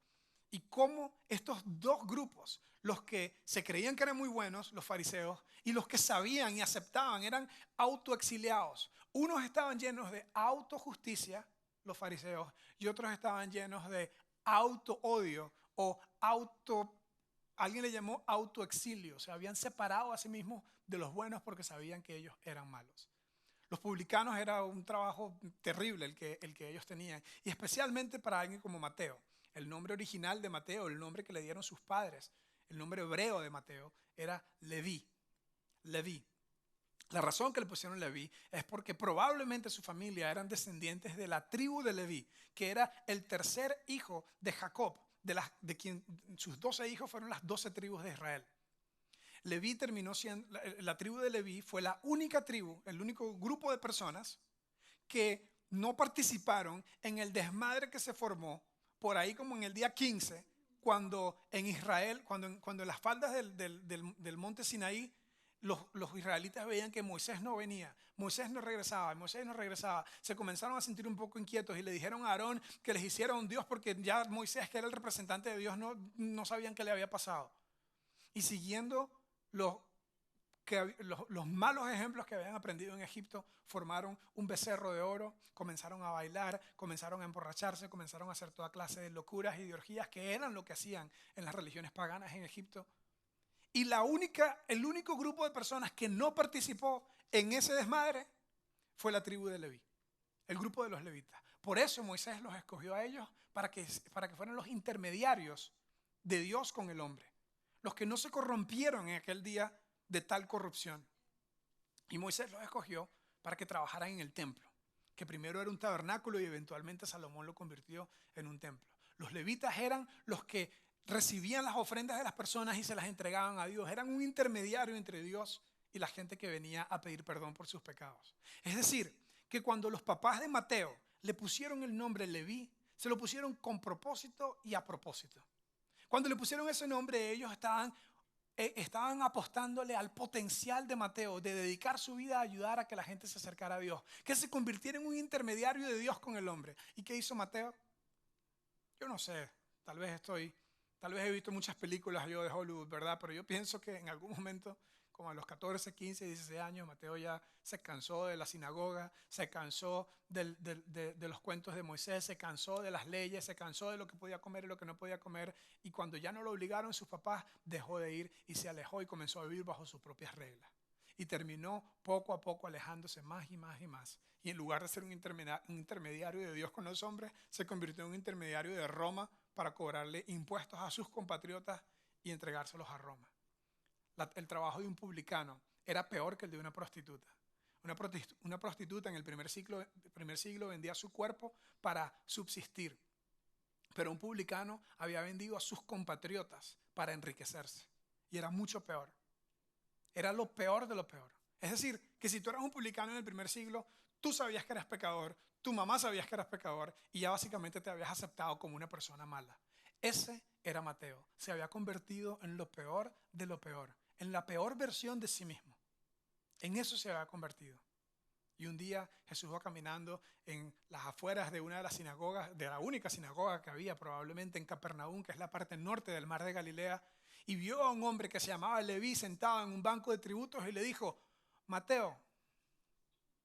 Y cómo estos dos grupos, los que se creían que eran muy buenos, los fariseos, y los que sabían y aceptaban, eran autoexiliados. Unos estaban llenos de autojusticia, los fariseos, y otros estaban llenos de autoodio o alguien le llamó autoexilio. Se habían separado a sí mismos de los buenos porque sabían que ellos eran malos. Los publicanos era un trabajo terrible el que ellos tenían, y especialmente para alguien como Mateo. El nombre original de Mateo, el nombre que le dieron sus padres, el nombre hebreo de Mateo era Leví. Leví. La razón que le pusieron Leví es porque probablemente su familia eran descendientes de la tribu de Leví, que era el tercer hijo de Jacob, de quien sus 12 hijos fueron las 12 tribus de Israel. Leví terminó siendo, la tribu de Leví fue la única tribu, el único grupo de personas que no participaron en el desmadre que se formó por ahí como en el día 15, cuando en Israel, cuando en las faldas del monte Sinaí, los israelitas veían que Moisés no venía, Moisés no regresaba, se comenzaron a sentir un poco inquietos y le dijeron a Aarón que les hiciera un Dios, porque ya Moisés, que era el representante de Dios, no sabían qué le había pasado. Y siguiendo los malos ejemplos que habían aprendido en Egipto, formaron un becerro de oro, comenzaron a bailar, comenzaron a emborracharse, comenzaron a hacer toda clase de locuras y de orgías que eran lo que hacían en las religiones paganas en Egipto. Y el único grupo de personas que no participó en ese desmadre fue la tribu de Leví, el grupo de los levitas. Por eso Moisés los escogió a ellos para que fueran los intermediarios de Dios con el hombre, los que no se corrompieron en aquel día de tal corrupción. Y Moisés los escogió para que trabajaran en el templo, que primero era un tabernáculo y eventualmente Salomón lo convirtió en un templo. Los levitas eran los que recibían las ofrendas de las personas y se las entregaban a Dios. Eran un intermediario entre Dios y la gente que venía a pedir perdón por sus pecados. Es decir, que cuando los papás de Mateo le pusieron el nombre Leví, se lo pusieron con propósito y a propósito. Cuando le pusieron ese nombre, ellos estaban apostándole al potencial de Mateo de dedicar su vida a ayudar a que la gente se acercara a Dios, que se convirtiera en un intermediario de Dios con el hombre. ¿Y qué hizo Mateo? Yo no sé, tal vez he visto muchas películas yo de Hollywood, ¿verdad? Pero yo pienso que en algún momento, como a los 14, 15, 16 años, Mateo ya se cansó de la sinagoga, se cansó de los cuentos de Moisés, se cansó de las leyes, se cansó de lo que podía comer y lo que no podía comer. Y cuando ya no lo obligaron sus papás, dejó de ir y se alejó y comenzó a vivir bajo sus propias reglas. Y terminó poco a poco alejándose más y más y más. Y en lugar de ser un intermediario de Dios con los hombres, se convirtió en un intermediario de Roma para cobrarle impuestos a sus compatriotas y entregárselos a Roma. El trabajo de un publicano era peor que el de una prostituta. Una prostituta en el primer siglo vendía su cuerpo para subsistir, pero un publicano había vendido a sus compatriotas para enriquecerse, y era mucho peor. Era lo peor de lo peor. Es decir, que si tú eras un publicano en el primer siglo, tú sabías que eras pecador, tu mamá sabías que eras pecador y ya básicamente te habías aceptado como una persona mala. Ese era Mateo. Se había convertido en lo peor de lo peor, en la peor versión de sí mismo. En eso se había convertido. Y un día Jesús va caminando en las afueras de una de las sinagogas, de la única sinagoga que había probablemente en Capernaum, que es la parte norte del mar de Galilea, y vio a un hombre que se llamaba Leví sentado en un banco de tributos y le dijo, Mateo,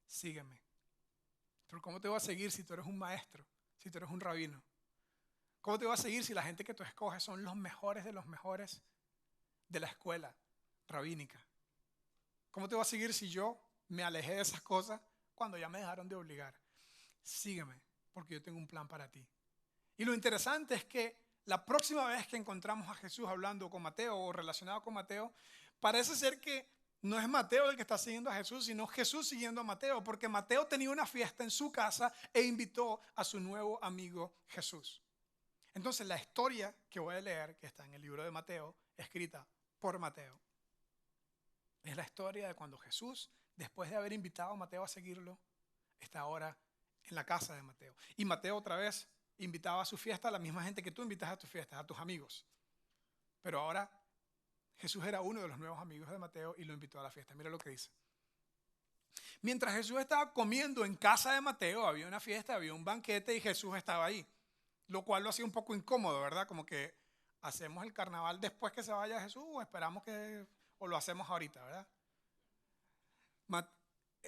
sígueme. Pero ¿cómo te voy a seguir si tú eres un maestro, si tú eres un rabino? ¿Cómo te voy a seguir si la gente que tú escoges son los mejores de la escuela rabínica? ¿Cómo te voy a seguir si yo me alejé de esas cosas cuando ya me dejaron de obligar? Sígueme, porque yo tengo un plan para ti. Y lo interesante es que la próxima vez que encontramos a Jesús hablando con Mateo o relacionado con Mateo, parece ser que no es Mateo el que está siguiendo a Jesús, sino Jesús siguiendo a Mateo, porque Mateo tenía una fiesta en su casa e invitó a su nuevo amigo Jesús. Entonces la historia que voy a leer, que está en el libro de Mateo, escrita por Mateo, es la historia de cuando Jesús, después de haber invitado a Mateo a seguirlo, está ahora en la casa de Mateo. Y Mateo otra vez invitaba a su fiesta a la misma gente que tú invitas a tus fiestas, a tus amigos. Pero ahora Jesús era uno de los nuevos amigos de Mateo y lo invitó a la fiesta. Mira lo que dice. Mientras Jesús estaba comiendo en casa de Mateo, había una fiesta, había un banquete y Jesús estaba ahí. Lo cual lo hacía un poco incómodo, ¿verdad? Como que hacemos el carnaval después que se vaya Jesús o lo hacemos ahorita, ¿verdad?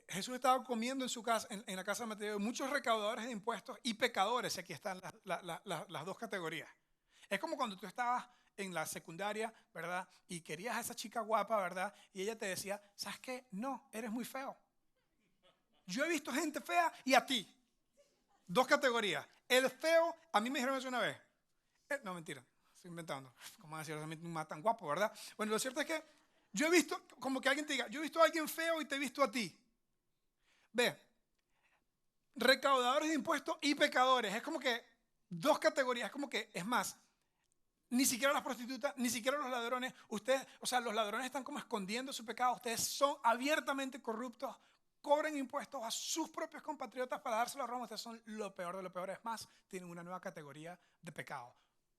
Jesús estaba comiendo en su casa, en la casa de Mateo, muchos recaudadores de impuestos y pecadores. Aquí están las dos categorías. Es como cuando tú estabas en la secundaria, ¿verdad? Y querías a esa chica guapa, ¿verdad? Y ella te decía, ¿sabes qué? No, eres muy feo. Yo he visto gente fea y a ti. Dos categorías. El feo, a mí me dijeron eso una vez. No, mentira, estoy inventando. ¿Cómo van a decir eso? Me tan guapo, ¿verdad? Bueno, lo cierto es que yo he visto, como que alguien te diga, yo he visto a alguien feo y te he visto a ti. Ve, recaudadores de impuestos y pecadores. Es como que dos categorías. Es como que, es más, ni siquiera las prostitutas, ni siquiera los ladrones. Ustedes, o sea, los ladrones están como escondiendo su pecado. Ustedes son abiertamente corruptos. Cobran impuestos a sus propios compatriotas para dárselo a Roma. Ustedes son lo peor de lo peor. Es más, tienen una nueva categoría de pecado.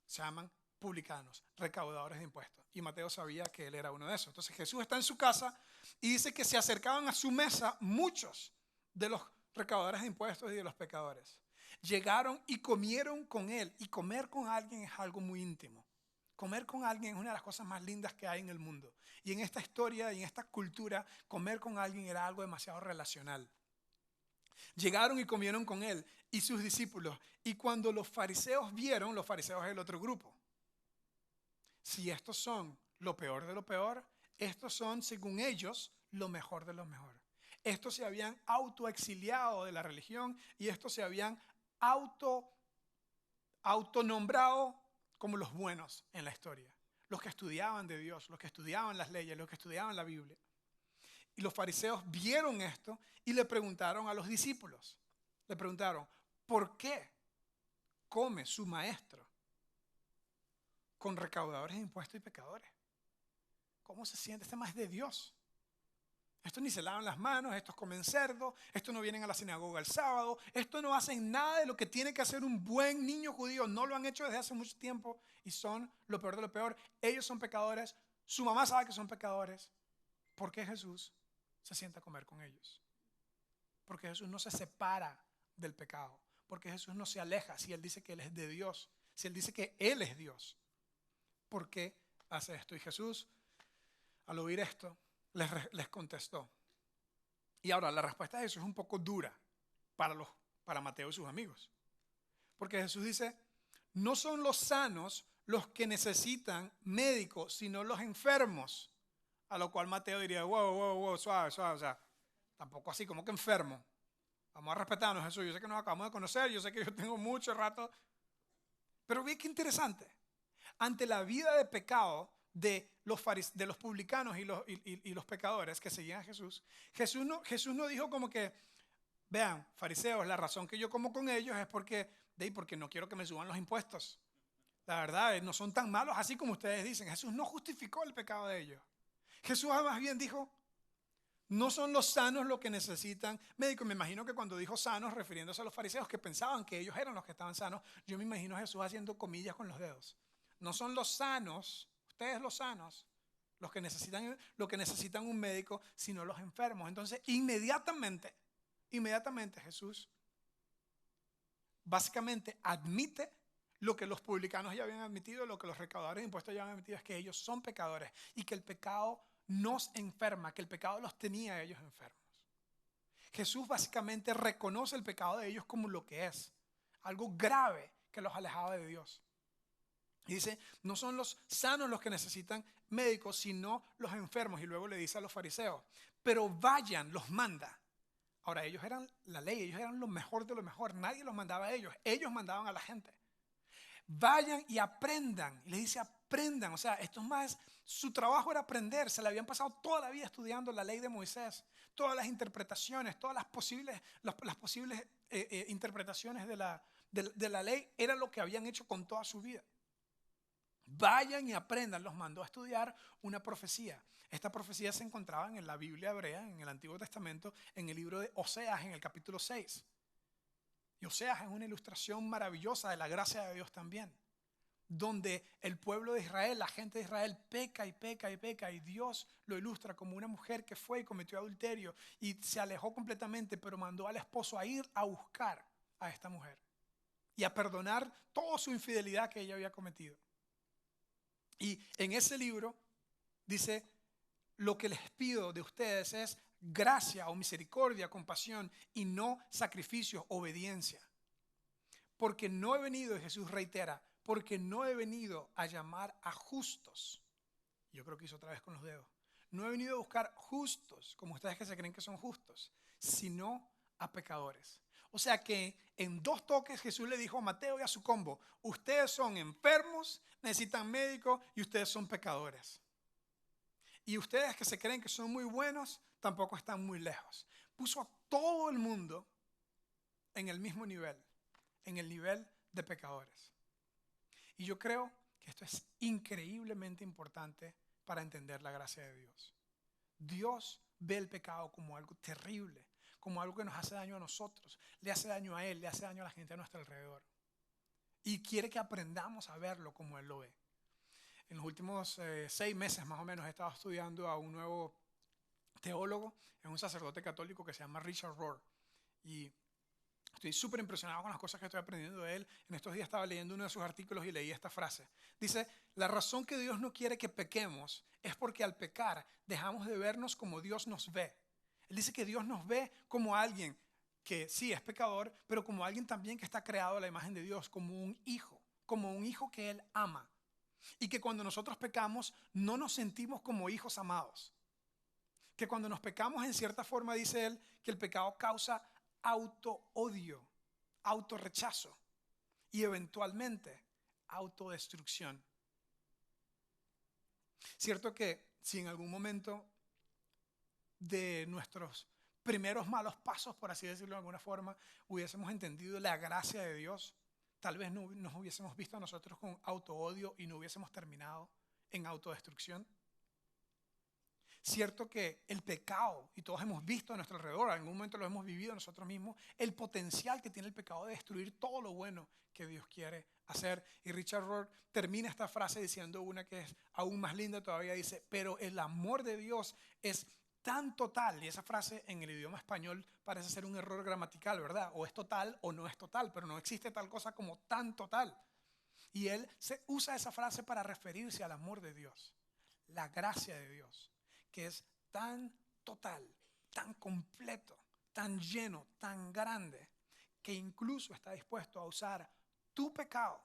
Se llaman publicanos, recaudadores de impuestos. Y Mateo sabía que él era uno de esos. Entonces Jesús está en su casa y dice que se acercaban a su mesa muchos de los recaudadores de impuestos y de los pecadores. Llegaron y comieron con él. Y comer con alguien es algo muy íntimo. Comer con alguien es una de las cosas más lindas que hay en el mundo. Y en esta historia y en esta cultura, comer con alguien era algo demasiado relacional. Llegaron y comieron con él y sus discípulos. Y cuando los fariseos vieron, los fariseos es el otro grupo. Si estos son lo peor de lo peor, estos son, según ellos, lo mejor de lo mejor. Estos se habían autoexiliado de la religión y estos se habían autonombrado como los buenos en la historia. Los que estudiaban de Dios, los que estudiaban las leyes, los que estudiaban la Biblia. Y los fariseos vieron esto y le preguntaron a los discípulos. Le preguntaron, ¿por qué come su maestro con recaudadores de impuestos y pecadores? ¿Cómo se siente? Este más de Dios. Estos ni se lavan las manos, estos comen cerdo, estos no vienen a la sinagoga el sábado, estos no hacen nada de lo que tiene que hacer un buen niño judío, no lo han hecho desde hace mucho tiempo y son lo peor de lo peor. Ellos son pecadores, su mamá sabe que son pecadores. ¿Por qué Jesús se sienta a comer con ellos? Porque Jesús no se separa del pecado, porque Jesús no se aleja si Él dice que Él es de Dios, si Él dice que Él es Dios. ¿Por qué hace esto? Y Jesús, al oír esto, les contestó. Y ahora la respuesta de Jesús es un poco dura para Mateo y sus amigos. Porque Jesús dice, no son los sanos los que necesitan médicos, sino los enfermos. A lo cual Mateo diría, wow, suave. O sea, tampoco así como que enfermo. Vamos a respetarnos, Jesús. Yo sé que nos acabamos de conocer, yo sé que yo tengo mucho rato. Pero ve qué interesante. Ante la vida de pecado de los publicanos y los pecadores que seguían a Jesús, Jesús no dijo como que, vean, fariseos, la razón que yo como con ellos es porque no quiero que me suban los impuestos. La verdad, no son tan malos así como ustedes dicen. Jesús no justificó el pecado de ellos. Jesús más bien dijo, no son los sanos los que necesitan médicos. Me imagino que cuando dijo sanos, refiriéndose a los fariseos que pensaban que ellos eran los que estaban sanos, yo me imagino a Jesús haciendo comillas con los dedos. No son los sanos, ustedes los sanos, lo que necesitan un médico, sino los enfermos. Entonces, inmediatamente inmediatamente Jesús básicamente admite lo que los publicanos ya habían admitido, lo que los recaudadores de impuestos ya habían admitido, es que ellos son pecadores y que el pecado nos enferma, que el pecado los tenía a ellos enfermos. Jesús básicamente reconoce el pecado de ellos como lo que es, algo grave que los alejaba de Dios. Y dice, no son los sanos los que necesitan médicos, sino los enfermos. Y luego le dice a los fariseos, pero vayan, los manda. Ahora, ellos eran la ley, ellos eran lo mejor de lo mejor. Nadie los mandaba a ellos mandaban a la gente. Vayan y aprendan. Y le dice, aprendan. O sea, estos más, su trabajo era aprender. Se le habían pasado toda la vida estudiando la ley de Moisés, todas las interpretaciones, todas las posibles interpretaciones de la ley, era lo que habían hecho con toda su vida. Vayan y aprendan. Los mandó a estudiar una profecía. Esta profecía se encontraba en la Biblia hebrea, en el Antiguo Testamento, en el libro de Oseas, en el capítulo 6. Y Oseas es una ilustración maravillosa de la gracia de Dios también, donde el pueblo de Israel, la gente de Israel peca y peca y peca, y Dios lo ilustra como una mujer que fue y cometió adulterio y se alejó completamente, pero mandó al esposo a ir a buscar a esta mujer y a perdonar toda su infidelidad que ella había cometido. Y en ese libro dice, lo que les pido de ustedes es gracia o misericordia, compasión y no sacrificios, obediencia. Porque no he venido, y Jesús reitera, porque no he venido a llamar a justos. Yo creo que hizo otra vez con los dedos. No he venido a buscar justos, como ustedes que se creen que son justos, sino a pecadores. O sea que en 2 toques Jesús le dijo a Mateo y a su combo, ustedes son enfermos, necesitan médico y ustedes son pecadores. Y ustedes que se creen que son muy buenos, tampoco están muy lejos. Puso a todo el mundo en el mismo nivel, en el nivel de pecadores. Y yo creo que esto es increíblemente importante para entender la gracia de Dios. Dios ve el pecado como algo terrible, como algo que nos hace daño a nosotros, le hace daño a Él, le hace daño a la gente a nuestro alrededor. Y quiere que aprendamos a verlo como Él lo ve. En los últimos 6 meses más o menos he estado estudiando a un nuevo teólogo, es un sacerdote católico que se llama Richard Rohr. Y estoy súper impresionado con las cosas que estoy aprendiendo de él. En estos días estaba leyendo uno de sus artículos y leí esta frase. Dice, la razón que Dios no quiere que pequemos es porque al pecar dejamos de vernos como Dios nos ve. Él dice que Dios nos ve como alguien que sí es pecador, pero como alguien también que está creado a la imagen de Dios, como un hijo que Él ama. Y que cuando nosotros pecamos no nos sentimos como hijos amados. Que cuando nos pecamos en cierta forma, dice él, que el pecado causa auto-odio, auto-rechazo y eventualmente autodestrucción. Cierto que si en algún momento de nuestros primeros malos pasos, por así decirlo de alguna forma, hubiésemos entendido la gracia de Dios, tal vez no nos hubiésemos visto a nosotros con auto-odio y no hubiésemos terminado en autodestrucción. Cierto que el pecado, y todos hemos visto a nuestro alrededor, en algún momento lo hemos vivido nosotros mismos, el potencial que tiene el pecado de destruir todo lo bueno que Dios quiere hacer. Y Richard Rohr termina esta frase diciendo una que es aún más linda todavía, dice, pero el amor de Dios es tan total, y esa frase en el idioma español parece ser un error gramatical, ¿verdad? O es total o no es total, pero no existe tal cosa como tan total. Y él usa esa frase para referirse al amor de Dios, la gracia de Dios, que es tan total, tan completo, tan lleno, tan grande, que incluso está dispuesto a usar tu pecado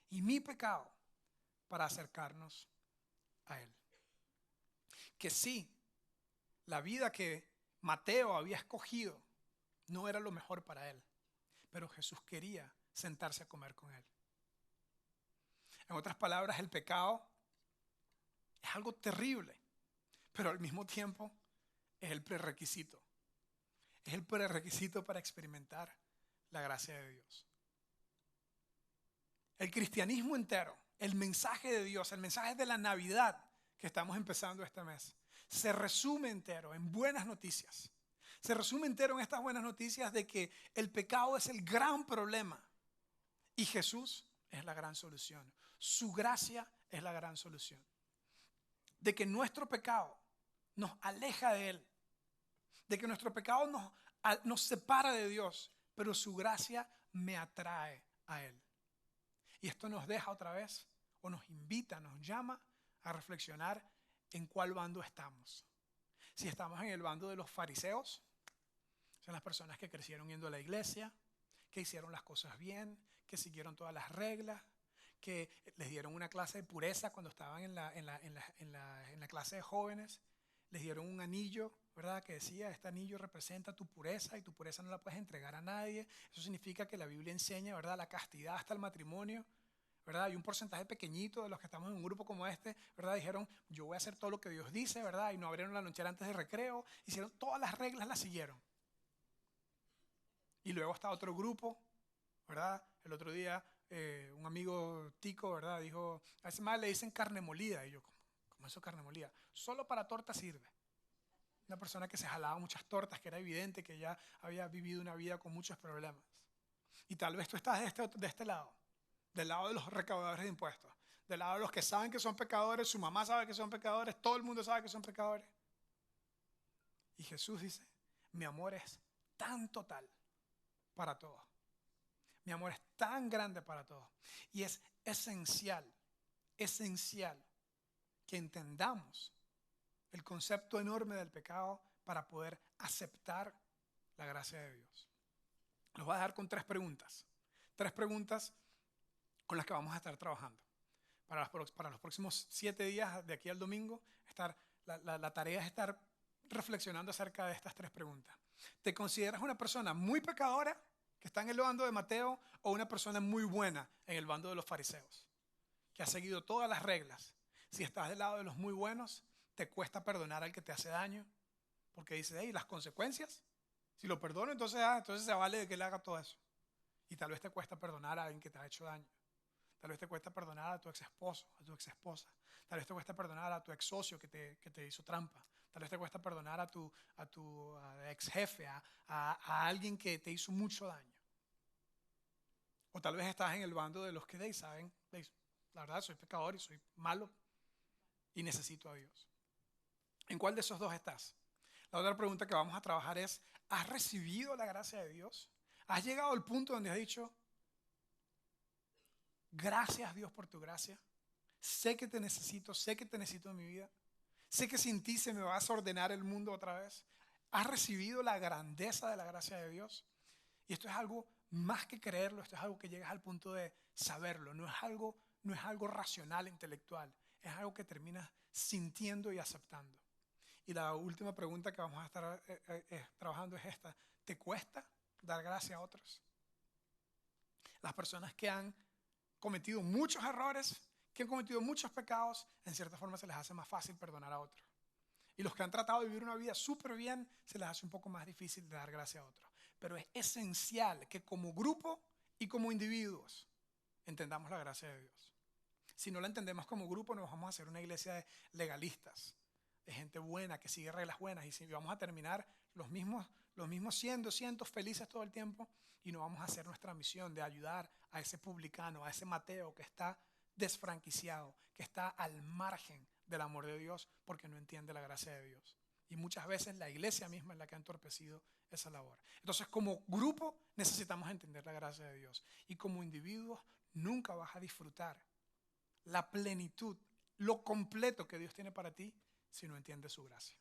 y mi pecado para acercarnos a Él. Que sí, la vida que Mateo había escogido no era lo mejor para él, pero Jesús quería sentarse a comer con él. En otras palabras, el pecado es algo terrible, pero al mismo tiempo es el prerequisito. Es el prerequisito para experimentar la gracia de Dios. El cristianismo entero, el mensaje de Dios, el mensaje de la Navidad que estamos empezando este mes, se resume entero en buenas noticias. Se resume entero en estas buenas noticias de que el pecado es el gran problema y Jesús es la gran solución. Su gracia es la gran solución. De que nuestro pecado nos aleja de Él. De que nuestro pecado nos nos separa de Dios, pero su gracia me atrae a Él. Y esto nos deja otra vez, o nos invita, nos llama a reflexionar en cuál bando estamos. Si estamos en el bando de los fariseos, son las personas que crecieron yendo a la iglesia, que hicieron las cosas bien, que siguieron todas las reglas, que les dieron una clase de pureza cuando estaban en la clase de jóvenes, les dieron un anillo, ¿verdad? Que decía, este anillo representa tu pureza y tu pureza no la puedes entregar a nadie. Eso significa que la Biblia enseña, ¿verdad?, la castidad hasta el matrimonio, ¿verdad? Y un porcentaje pequeñito de los que estamos en un grupo como este, ¿verdad?, dijeron, yo voy a hacer todo lo que Dios dice, ¿verdad? Y no abrieron la lonchera antes de recreo, hicieron todas las reglas, las siguieron. Y luego está otro grupo, ¿verdad? El otro día un amigo tico, ¿verdad?, dijo, a ese mal le dicen carne molida. Y yo, ¿cómo eso carne molida? Solo para torta sirve. Una persona que se jalaba muchas tortas, que era evidente que ya había vivido una vida con muchos problemas. Y tal vez tú estás de este lado, del lado de los recaudadores de impuestos, del lado de los que saben que son pecadores, su mamá sabe que son pecadores, todo el mundo sabe que son pecadores. Y Jesús dice, mi amor es tan total para todos. Mi amor es tan grande para todos. Y es esencial que entendamos el concepto enorme del pecado para poder aceptar la gracia de Dios. Los voy a dejar con tres preguntas con las que vamos a estar trabajando. Para los próximos 7 días, de aquí al domingo, la tarea es estar reflexionando acerca de estas 3 preguntas. ¿Te consideras una persona muy pecadora, que está en el bando de Mateo, o una persona muy buena en el bando de los fariseos, que ha seguido todas las reglas? Si estás del lado de los muy buenos, te cuesta perdonar al que te hace daño, porque dices, hey, las consecuencias, si lo perdono, entonces se vale de que le haga todo eso. Y tal vez te cuesta perdonar a alguien que te ha hecho daño. Tal vez te cuesta perdonar a tu ex esposo, a tu ex esposa. Tal vez te cuesta perdonar a tu ex socio que te hizo trampa. Tal vez te cuesta perdonar a tu ex jefe, a alguien que te hizo mucho daño. O tal vez estás en el bando de los que saben, la verdad soy pecador y soy malo y necesito a Dios. ¿En cuál de esos dos estás? La otra pregunta que vamos a trabajar es, ¿has recibido la gracia de Dios? ¿Has llegado al punto donde has dicho, gracias Dios por tu gracia? Sé que te necesito en mi vida. Sé que sin ti se me va a desordenar el mundo otra vez. ¿Has recibido la grandeza de la gracia de Dios? Y esto es algo más que creerlo, esto es algo que llegas al punto de saberlo. No es algo racional, intelectual. Es algo que terminas sintiendo y aceptando. Y la última pregunta que vamos a estar trabajando es esta. ¿Te cuesta dar gracia a otros? Las personas que han cometido muchos errores, que han cometido muchos pecados, en cierta forma se les hace más fácil perdonar a otros. Y los que han tratado de vivir una vida súper bien, se les hace un poco más difícil de dar gracia a otros. Pero es esencial que como grupo y como individuos entendamos la gracia de Dios. Si no la entendemos como grupo, nos vamos a hacer una iglesia de legalistas, de gente buena, que sigue reglas buenas. Y si vamos a terminar los mismos 100, 200 felices todo el tiempo, y no vamos a hacer nuestra misión de ayudar a ese publicano, a ese Mateo que está desfranquiciado, que está al margen del amor de Dios porque no entiende la gracia de Dios. Y muchas veces la iglesia misma es la que ha entorpecido esa labor. Entonces, como grupo necesitamos entender la gracia de Dios. Y como individuos nunca vas a disfrutar la plenitud, lo completo que Dios tiene para ti si no entiendes su gracia.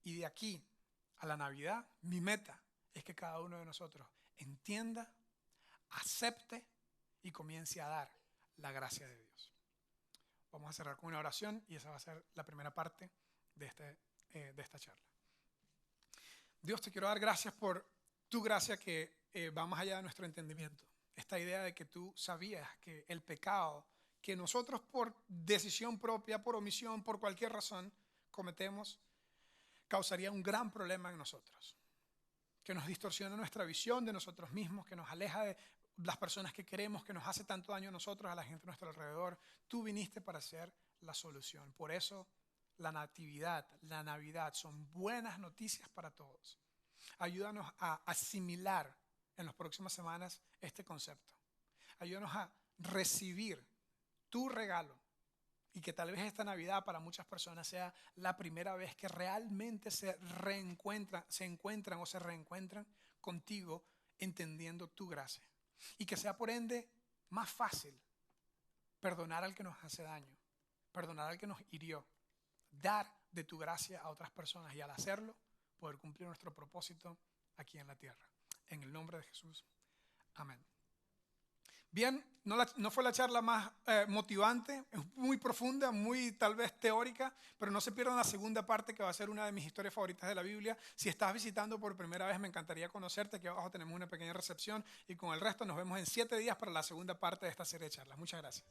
Y de aquí a la Navidad, mi meta es que cada uno de nosotros entienda, acepte y comience a dar la gracia de Dios. Vamos a cerrar con una oración y esa va a ser la primera parte de esta charla. Dios, te quiero dar gracias por tu gracia que va más allá de nuestro entendimiento. Esta idea de que tú sabías que el pecado que nosotros por decisión propia, por omisión, por cualquier razón cometemos, causaría un gran problema en nosotros. Que nos distorsiona nuestra visión de nosotros mismos, que nos aleja de las personas que queremos, que nos hace tanto daño a nosotros, a la gente a nuestro alrededor. Tú viniste para ser la solución. Por eso la Natividad, la Navidad son buenas noticias para todos. Ayúdanos a asimilar en las próximas semanas este concepto. Ayúdanos a recibir tu regalo Y que tal vez esta Navidad para muchas personas sea la primera vez que realmente se encuentran o se reencuentran contigo entendiendo tu gracia. Y que sea por ende más fácil perdonar al que nos hace daño, perdonar al que nos hirió, dar de tu gracia a otras personas y al hacerlo poder cumplir nuestro propósito aquí en la tierra. En el nombre de Jesús. Amén. Bien, no fue la charla más motivante, es muy profunda, muy tal vez teórica, pero no se pierdan la segunda parte que va a ser una de mis historias favoritas de la Biblia. Si estás visitando por primera vez, me encantaría conocerte. Aquí abajo tenemos una pequeña recepción y con el resto nos vemos en 7 días para la segunda parte de esta serie de charlas. Muchas gracias.